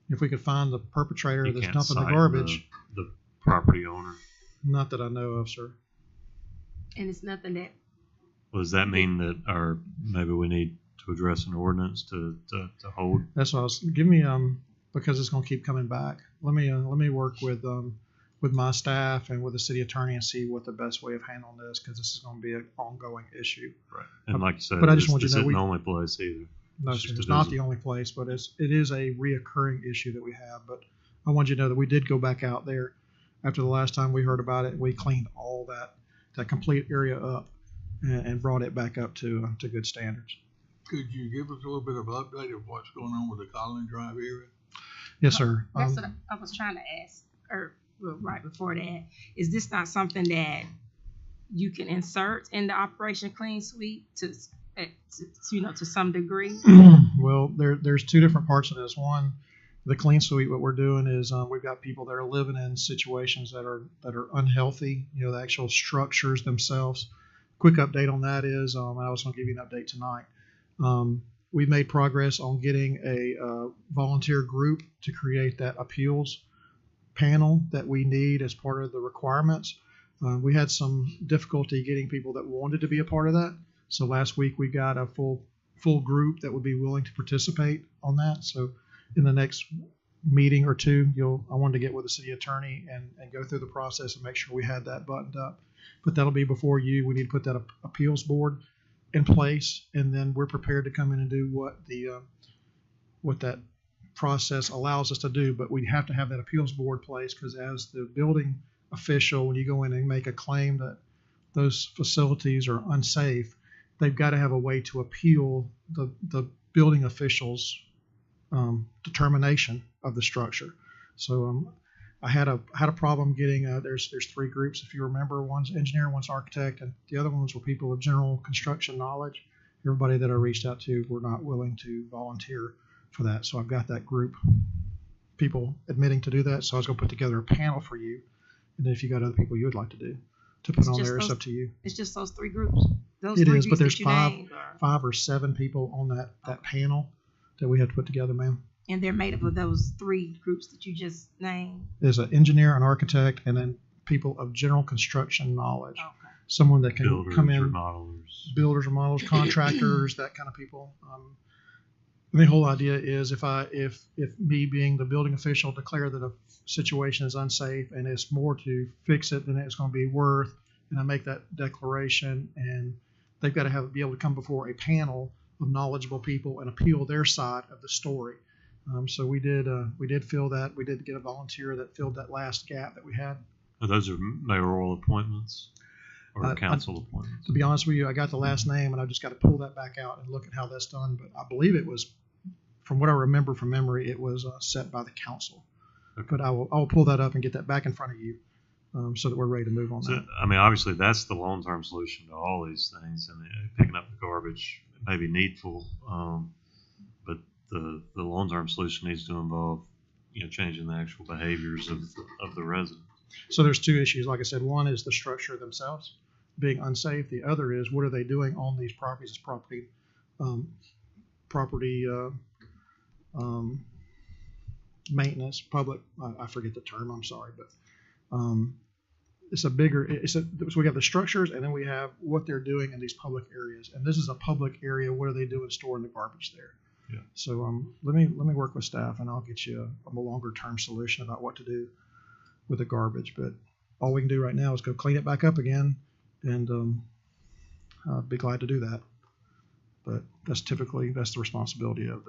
If we could find the perpetrator that's dumping the garbage, the property owner. Not that I know of, sir. And it's nothing that. Well, does that mean that maybe we need to address an ordinance to hold? That's what I was. Give me because it's going to keep coming back. Let me work with my staff and with the city attorney and see what the best way of handling this, because this is going to be an ongoing issue. Right. And like you said, but I just want you this to know isn't the only place either. No, sir, it's not the only place, but it is a reoccurring issue that we have. But I want you to know that we did go back out there after the last time we heard about it. We cleaned all that complete area up and brought it back up to good standards. Could you give us a little bit of update of what's going on with the Colony Drive area? Yes, sir. That's what I was trying to ask, right before that. Is this not something that you can insert in the Operation Clean Sweep to some degree? Well, there's two different parts of this. One, the clean sweep. What we're doing is we've got people that are living in situations that are unhealthy. The actual structures themselves. Quick update on that is I was going to give you an update tonight. We've made progress on getting a volunteer group to create that appeals panel that we need as part of the requirements. We had some difficulty getting people that wanted to be a part of that. So last week we got a full group that would be willing to participate on that. So in the next meeting or two, I wanted to get with the city attorney and go through the process and make sure we had that buttoned up. But that'll be before you. We need to put that appeals board in place, and then we're prepared to come in and do what that process allows us to do. But we have to have that appeals board place, because as the building official, when you go in and make a claim that those facilities are unsafe, they've got to have a way to appeal the building official's determination of the structure. So I had a problem getting there's three groups, if you remember. One's engineer, one's architect, and the other ones were people of general construction knowledge. Everybody that I reached out to were not willing to volunteer for that. So I've got that group, people admitting to do that. So I was going to put together a panel for you, and then if you got other people you would like to do to put on there, it's up to you. It's just those three groups. It is, but there's five or seven people on that panel that we have to put together, ma'am. And they're made up of those three groups that you just named? There's an engineer, an architect, and then people of general construction knowledge. Okay. Someone that can come in. Builders or modelers, contractors, that kind of people. The whole idea is if me being the building official declare that a situation is unsafe and it's more to fix it than it's going to be worth, and I make that declaration, and they've got to be able to come before a panel of knowledgeable people and appeal their side of the story. So we did fill that. We did get a volunteer that filled that last gap that we had. Those are mayoral appointments or council appointments? To be honest with you, I got the last name, and I just got to pull that back out and look at how that's done. But I believe it was, from what I remember from memory, it was set by the council. Okay. But I will pull that up and get that back in front of you so that we're ready to move on. That. Obviously, that's the long-term solution to all these things, and picking up the garbage may be needful. But the long-term solution needs to involve, changing the actual behaviors of the residents. So there's two issues. Like I said, one is the structure themselves. being unsafe. The other is, what are they doing on these properties? It's property maintenance, public, I forget the term, I'm sorry, but so we have the structures, and then we have what they're doing in these public areas. And this is a public area. What are they doing storing the garbage there? Yeah. So let me work with staff, and I'll get you a longer term solution about what to do with the garbage. But all we can do right now is go clean it back up again, and be glad to do that. But that's the responsibility of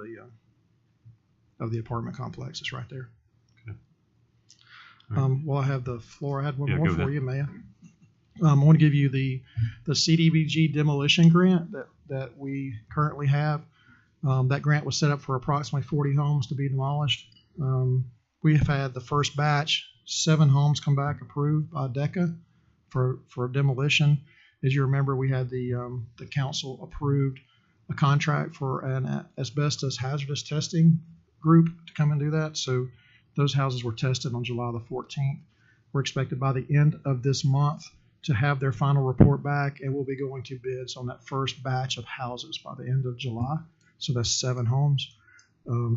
the apartment complex. It's right there. Okay. Right. Well, I have the floor. I had one Yeah, more go for ahead. you, Maya. I want to give you the Cdbg demolition grant that we currently have. That grant was set up for approximately 40 homes to be demolished. We have had the first batch, 7 homes come back approved by DECA for demolition. As you remember, we had the council approved a contract for an asbestos hazardous testing group to come and do that. So those houses were tested on July the 14th. We're expected by the end of this month to have their final report back, and we'll be going to bids on that first batch of houses by the end of July. So that's 7 homes.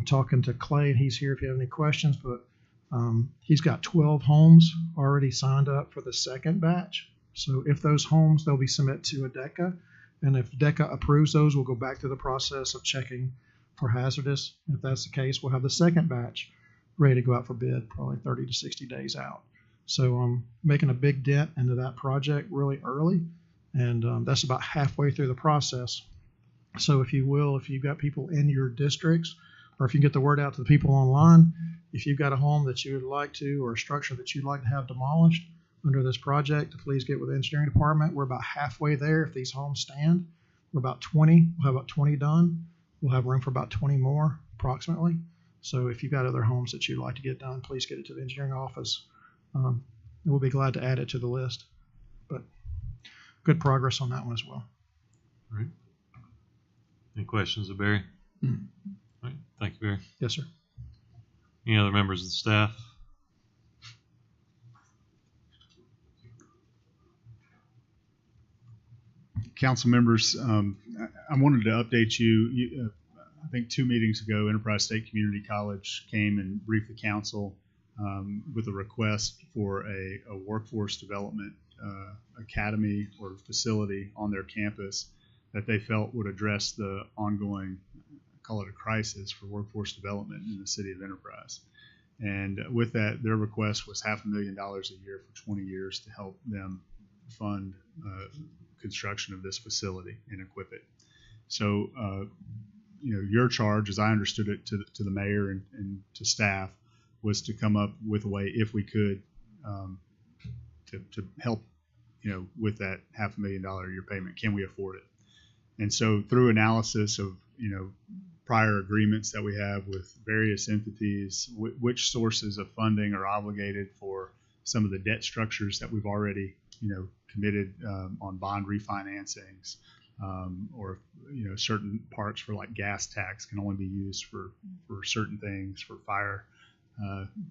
Talking to Clay, and he's here if you have any questions, but he's got 12 homes already signed up for the second batch. So if those homes, they'll be submitted to a DECA, and if DECA approves those, we'll go back to the process of checking for hazardous. If that's the case, we'll have the second batch ready to go out for bid, probably 30 to 60 days out. So I'm making a big dent into that project really early, and that's about halfway through the process. So if you've got people in your districts, or if you get the word out to the people online, if you've got a home that you would like to, or a structure that you'd like to have demolished under this project, please get with the engineering department. We're about halfway there. If these homes stand, we're about 20. We'll have about 20 done. We'll have room for about 20 more approximately. So if you've got other homes that you'd like to get done, please get it to the engineering office. And we'll be glad to add it to the list. But good progress on that one as well. All right. Any questions of Barry? All right. Thank you, Barry. Yes, sir. Any other members of the staff? Council members, I wanted to update you. I think 2 meetings ago, Enterprise State Community College came and briefed the council with a request for a workforce development academy or facility on their campus that they felt would address the ongoing, call it a crisis for workforce development in the city of Enterprise. And with that, their request was $500,000 a year for 20 years to help them fund construction of this facility and equip it. So, your charge, as I understood it, to the mayor and to staff, was to come up with a way, if we could, to help, with that $500,000 a year payment. Can we afford it? And so, through analysis of prior agreements that we have with various entities, which sources of funding are obligated for some of the debt structures that we've already committed on bond refinancings, or certain parts for like gas tax can only be used for certain things, for fire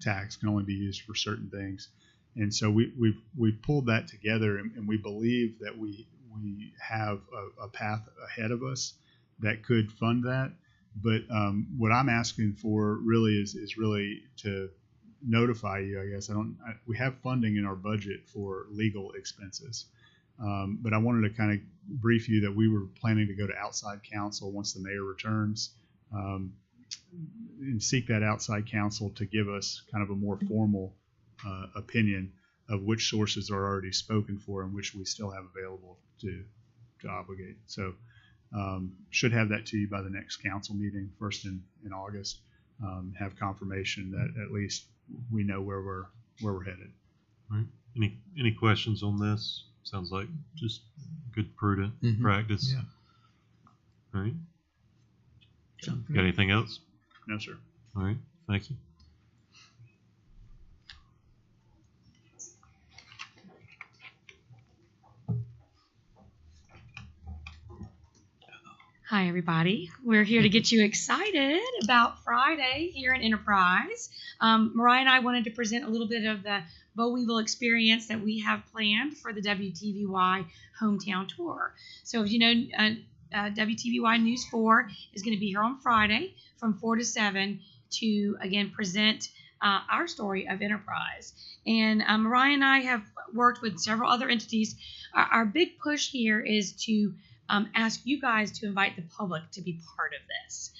tax can only be used for certain things. And so we've pulled that together, and we believe that we have a path ahead of us that could fund that. But what I'm asking for really is really to notify you, I guess. We have funding in our budget for legal expenses. But I wanted to kind of brief you that we were planning to go to outside counsel once the mayor returns, and seek that outside counsel to give us kind of a more formal opinion of which sources are already spoken for and which we still have available to obligate. So should have that to you by the next council meeting, first in August. Have confirmation that at least we know where we're headed. All right. Any questions on this? Sounds like just good, prudent practice. Yeah. All right. Sounds good. Got anything else? No, sir. All right. Thank you. Hi, everybody. We're here to get you excited about Friday here in Enterprise. Mariah and I wanted to present a little bit of the Boll Weevil experience that we have planned for the WTVY hometown tour. So, as you know, WTVY News 4 is going to be here on Friday from 4 to 7 to, again, present our story of Enterprise. And Mariah and I have worked with several other entities. Our big push here is to ask you guys to invite the public to be part of this.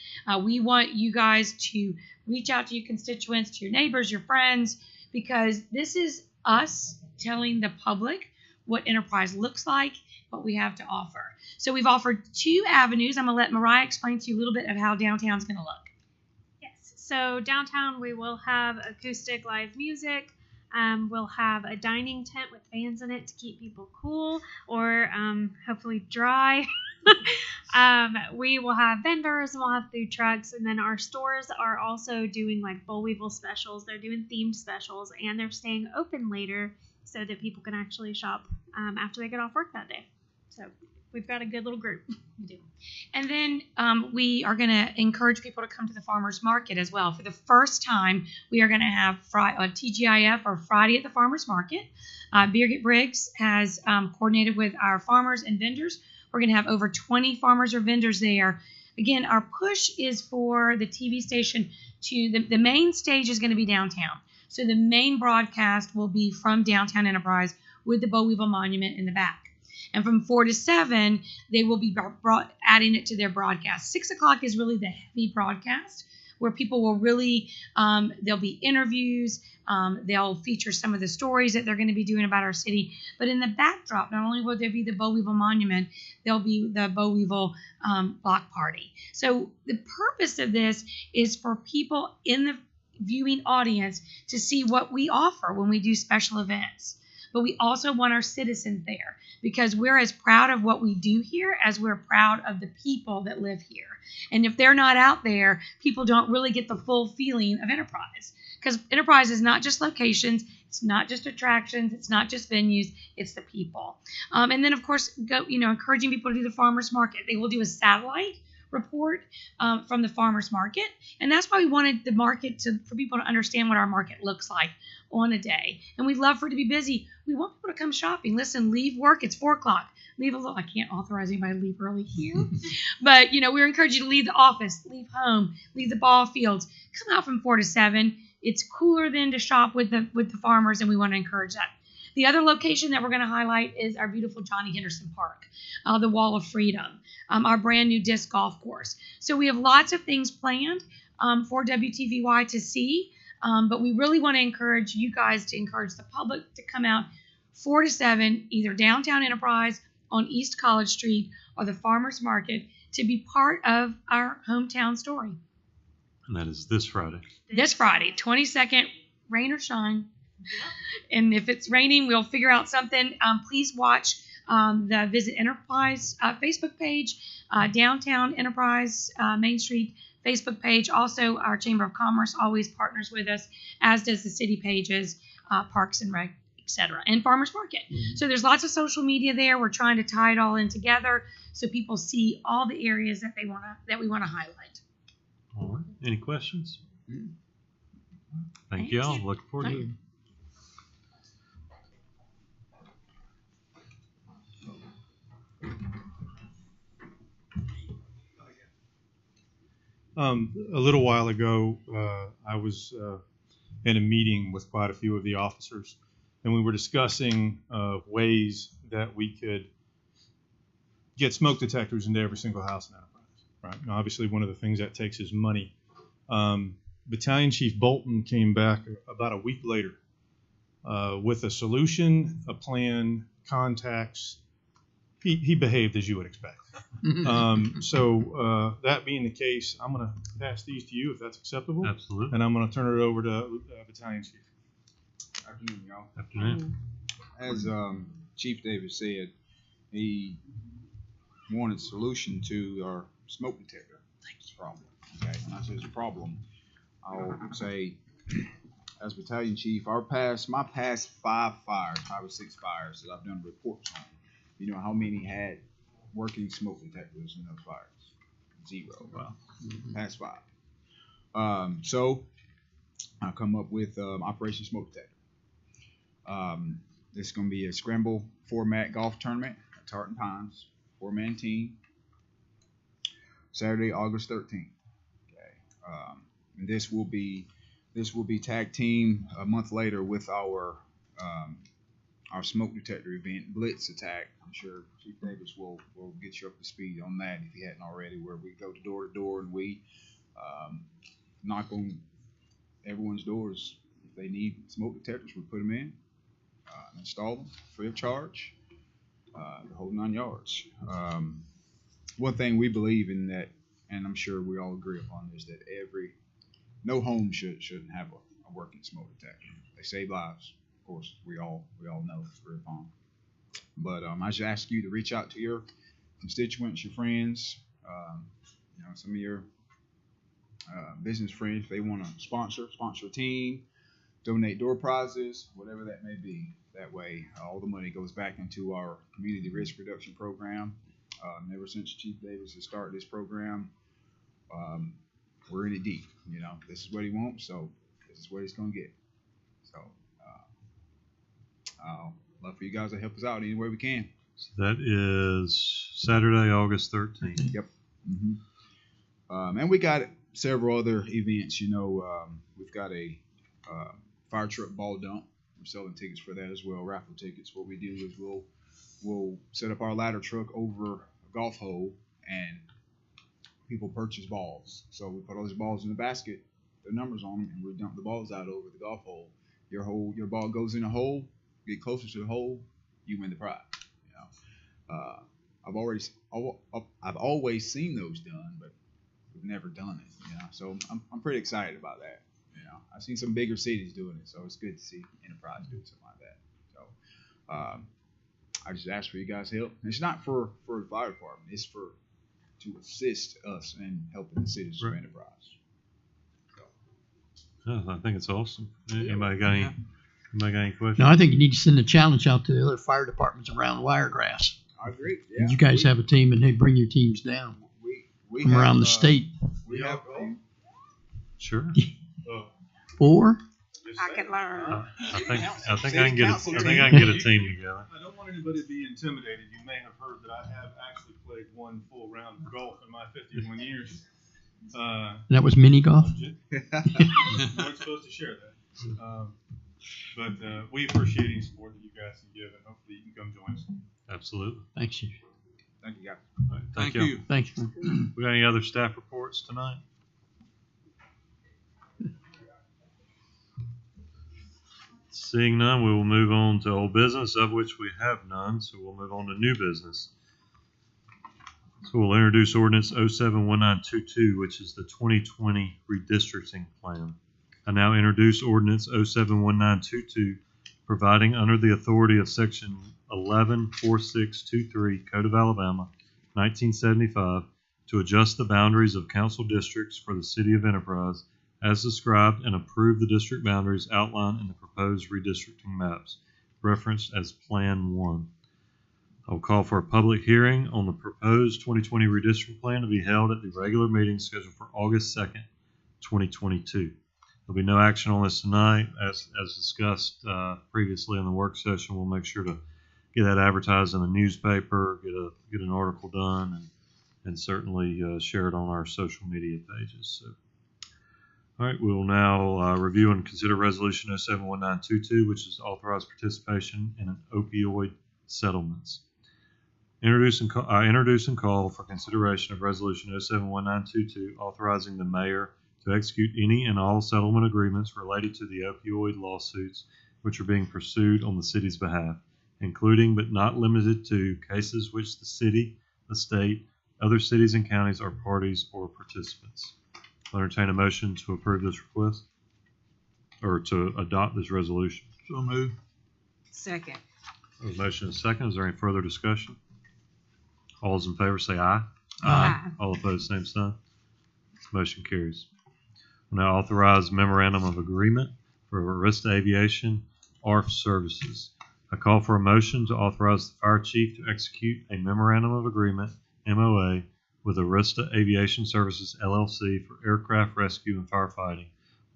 We want you guys to reach out to your constituents, to your neighbors, your friends, because this is us telling the public what Enterprise looks like, what we have to offer. So we've offered 2 avenues. I'm going to let Mariah explain to you a little bit of how downtown's going to look. Yes, so downtown we will have acoustic live music. We'll have a dining tent with fans in it to keep people cool or hopefully dry. We will have vendors and we'll have food trucks, and then our stores are also doing like Boll Weevil specials. They're doing themed specials, and they're staying open later so that people can actually shop after they get off work that day. So we've got a good little group. We do. And then we are going to encourage people to come to the farmers market as well. For the first time, we are going to have TGIF, or Friday at the farmers market. Birgit Briggs has coordinated with our farmers and vendors. We're going to have over 20 farmers or vendors there. Again, our push is for the TV station to, the main stage is going to be downtown. So the main broadcast will be from Downtown Enterprise with the Boll Weevil Monument in the back. And from 4 to 7, they will be adding it to their broadcast. 6 o'clock is really the heavy broadcast, where people will really, there'll be interviews, they'll feature some of the stories that they're going to be doing about our city. But in the backdrop, not only will there be the Boll Weevil Monument, there'll be the Boll Weevil block party. So the purpose of this is for people in the viewing audience to see what we offer when we do special events. But we also want our citizens there, because we're as proud of what we do here as we're proud of the people that live here. And if they're not out there, people don't really get the full feeling of Enterprise. Because Enterprise is not just locations, it's not just attractions, it's not just venues, it's the people. And then, of course, encouraging people to do the farmers market. They will do a satellite report from the farmers market, and that's why we wanted the market for people to understand what our market looks like on a day. And we'd love for it to be busy. We want people to come shopping. Listen, leave work, it's 4 o'clock. Leave a little. I can't authorize anybody to leave early here, but we encourage you to leave the office, leave home, leave the ball fields. Come out from 4 to 7. It's cooler than to shop with the farmers, and we want to encourage that. The other location that we're going to highlight is our beautiful Johnny Henderson Park, the Wall of Freedom, our brand new disc golf course. So we have lots of things planned for WTVY to see, but we really want to encourage you guys to encourage the public to come out 4 to 7, either Downtown Enterprise on East College Street or the Farmers Market, to be part of our hometown story. And that is this Friday. This Friday, 22nd, rain or shine. And if it's raining, we'll figure out something. Please watch the Visit Enterprise Facebook page, Downtown Enterprise Main Street Facebook page. Also, our Chamber of Commerce always partners with us, as does the city pages, Parks and Rec, etc., and Farmers Market. So there's lots of social media there. We're trying to tie it all in together so people see all the areas that we want to highlight. All right. Any questions? Thank you all. Looking forward to it. A little while ago, I was in a meeting with quite a few of the officers, and we were discussing ways that we could get smoke detectors into every single house in Enterprise. Right. Now, obviously, one of the things that takes is money. Battalion Chief Bolton came back about a week later with a solution, a plan, contacts. He behaved as you would expect. So that being the case, I'm going to pass these to you if that's acceptable. Absolutely. And I'm going to turn it over to Battalion Chief. Afternoon, y'all. Afternoon. As Chief Davis said, he wanted a solution to our smoke detector problem. Okay, when I say it's a problem, I'll say, as Battalion Chief, my past 5 or 6 fires that I've done reports on, you know how many had working smoke detectors in those fires? 0. Wow. Past 5. So I come up with Operation Smoke Detector. It's going to be a scramble format golf tournament at Tartan Pines, 4-man team, Saturday, August 13th. Okay. And this will be tag team a month later with our smoke detector event, Blitz Attack. I'm sure Chief Davis will get you up to speed on that if he hadn't already, where we go door to door and we knock on everyone's doors. If they need smoke detectors, we put them in, install them free of charge, the whole 9 yards. One thing we believe in that, and I'm sure we all agree upon, is that no home shouldn't have a working smoke detector. They save lives. Of course, we all know, agree upon. But I just ask you to reach out to your constituents, your friends, some of your business friends. If they want to sponsor a team, donate door prizes, whatever that may be. That way, all the money goes back into our community risk reduction program. Ever since Chief Davis has started this program, we're in it deep. This is what he wants, so this is what he's going to get. So I'll love for you guys to help us out any way we can. So that is Saturday, August 13th. Yep. Mm-hmm. And we got several other events. We've got a fire truck ball dump. We're selling tickets for that as well, raffle tickets. What we do is we'll set up our ladder truck over a golf hole, and people purchase balls. So we put all these balls in the basket, their numbers on them, and we dump the balls out over the golf hole. Your ball goes in a hole. Get closer to the hole, you win the prize. I've always seen those done, but we've never done it. So I'm pretty excited about that. I've seen some bigger cities doing it, so it's good to see Enterprise doing something like that. So I just ask for you guys' help. It's not for the fire department. It's to assist us in helping the citizens of Enterprise. Yeah, I think it's awesome. Anybody got any questions? No, I think you need to send a challenge out to the other fire departments around Wiregrass. I agree. Yeah. You guys have a team, and they bring your teams down from around the state. We have Sure. 4? I can learn. I think I can get a team together. I don't want anybody to be intimidated. You may have heard that I have actually played one full round of golf in my 51 years. That was mini golf? You weren't supposed to share that. But we appreciate any support that you guys can give, and hopefully you can come join us. Absolutely. Thanks, you. Thank you, guys. All right, Thank you. Thank you. We got any other staff reports tonight? Seeing none, we will move on to old business, of which we have none, so we'll move on to new business. So we'll introduce ordinance 071922, which is the 2020 redistricting plan. I now introduce ordinance 071922, providing under the authority of section 114623 Code of Alabama, 1975, to adjust the boundaries of council districts for the city of Enterprise as described, and approve the district boundaries outlined in the proposed redistricting maps, referenced as Plan 1. I will call for a public hearing on the proposed 2020 redistricting plan to be held at the regular meeting scheduled for August 2nd, 2022. There'll be no action on this tonight. As discussed previously in the work session, we'll make sure to get that advertised in the newspaper, get an article done, and certainly share it on our social media pages. So. All right, we will now review and consider Resolution 071922, which is authorized participation in an opioid settlements. Introduce and call for consideration of Resolution 071922, authorizing the mayor to execute any and all settlement agreements related to the opioid lawsuits which are being pursued on the city's behalf, including but not limited to cases which the city, the state, other cities and counties are parties or participants. I'll entertain a motion to approve this request or to adopt this resolution. So move. Second. A motion is second. Is there any further discussion? All those in favor say aye. Aye. All opposed, same sign. Motion carries. We'll now authorize memorandum of agreement for Arista Aviation ARF services. I call for a motion to authorize the fire chief to execute a memorandum of agreement, MOA, with Arista Aviation Services, LLC for aircraft rescue and firefighting,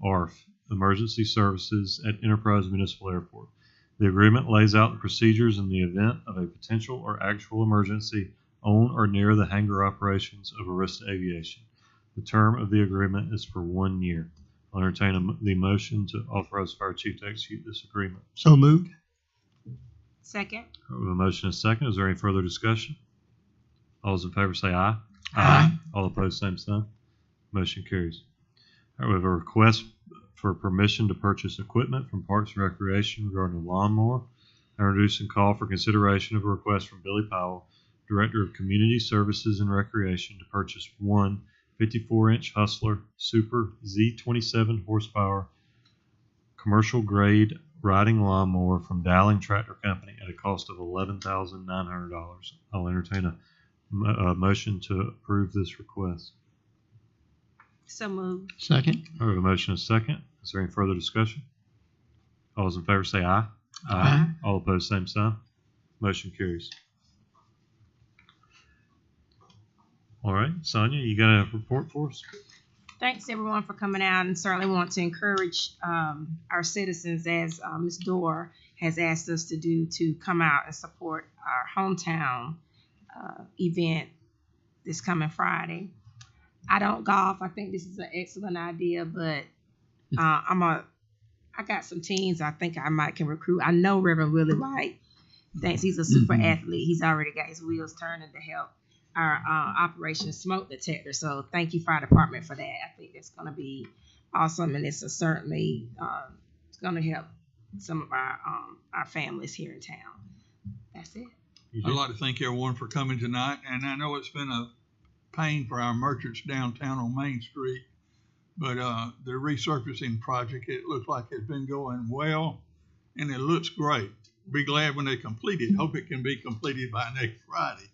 ARF, emergency services at Enterprise Municipal Airport. The agreement lays out the procedures in the event of a potential or actual emergency on or near the hangar operations of Arista Aviation. The term of the agreement is for 1 year. I'll entertain the motion to authorize Fire Chief to execute this agreement. So moved. Second. We have a motion and a second. Is there any further discussion? All those in favor say aye. Aye. All opposed, same sign. Motion carries. All right, we have a request for permission to purchase equipment from Parks and Recreation regarding a lawnmower. I introduce and call for consideration of a request from Billy Powell, Director of Community Services and Recreation, to purchase one 54-inch Hustler Super Z27 horsepower commercial grade riding lawnmower from Dowling Tractor Company at a cost of $11,900. I'll entertain a motion to approve this request. So moved. Second. I have a motion and a second. Is there any further discussion? All those in favor say aye. Aye. All opposed, same sign. Motion carries. All right, Sonia, you got a report for us? Thanks everyone for coming out, and certainly want to encourage our citizens, as Ms. Dorr has asked us to do, to come out and support our hometown event this coming Friday. I don't golf. I think this is an excellent idea, but I got some teams I think I might can recruit. I know Reverend Willie Wright thinks he's a super athlete. He's already got his wheels turning to help our Operation Smoke Detector. So thank you, Fire Department, for that. I think that's going to be awesome, and it's certainly it's going to help some of our families here in town. That's it. I'd like to thank everyone for coming tonight, and I know it's been a pain for our merchants downtown on Main Street, but the resurfacing project, it looks like it's been going well, and it looks great. Be glad when they complete it. Hope it can be completed by next Friday.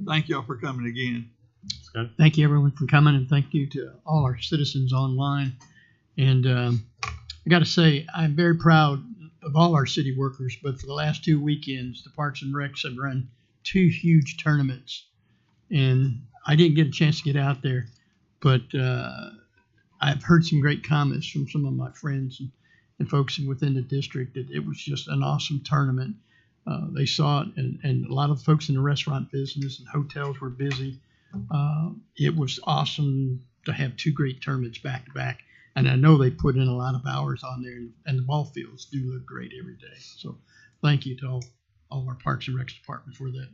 Thank y'all for coming again. Scott? Thank you, everyone, for coming, and thank you to all our citizens online. And I got to say, I'm very proud of all our city workers, but for the last 2 weekends, the Parks and Recs have run 2 huge tournaments. And I didn't get a chance to get out there, but I've heard some great comments from some of my friends and folks within the district that it was just an awesome tournament. They saw it, and a lot of folks in the restaurant business and hotels were busy. It was awesome to have 2 great tournaments back to back, and I know they put in a lot of hours on there, and the ball fields do look great every day. So thank you to all our Parks and Recs department for that.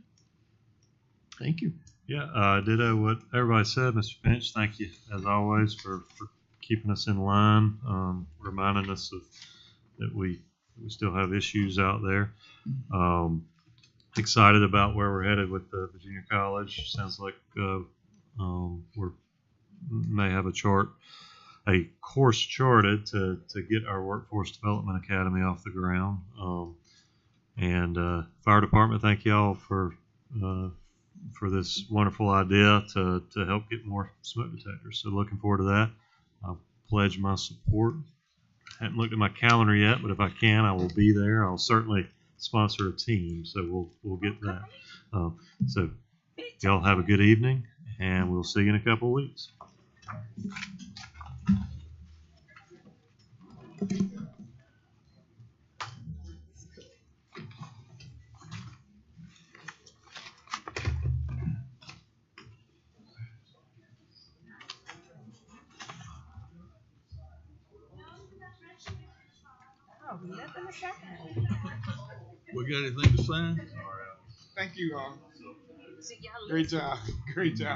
Thank you. Yeah, ditto what everybody said, Mr. Finch. Thank you, as always, for keeping us in line, reminding us that we still have issues out there. Excited about where we're headed with the Virginia College. Sounds like we may have a course charted to get our Workforce Development Academy off the ground. And Fire Department, thank you all for this wonderful idea to help get more smoke detectors. So looking forward to that. I'll pledge my support. Haven't looked at my calendar yet, but if I can, I will be there. I'll certainly sponsor a team, so we'll get that. So y'all have a good evening, and we'll see you in a couple of weeks. We got anything to say? Thank you all. Great job. Great job.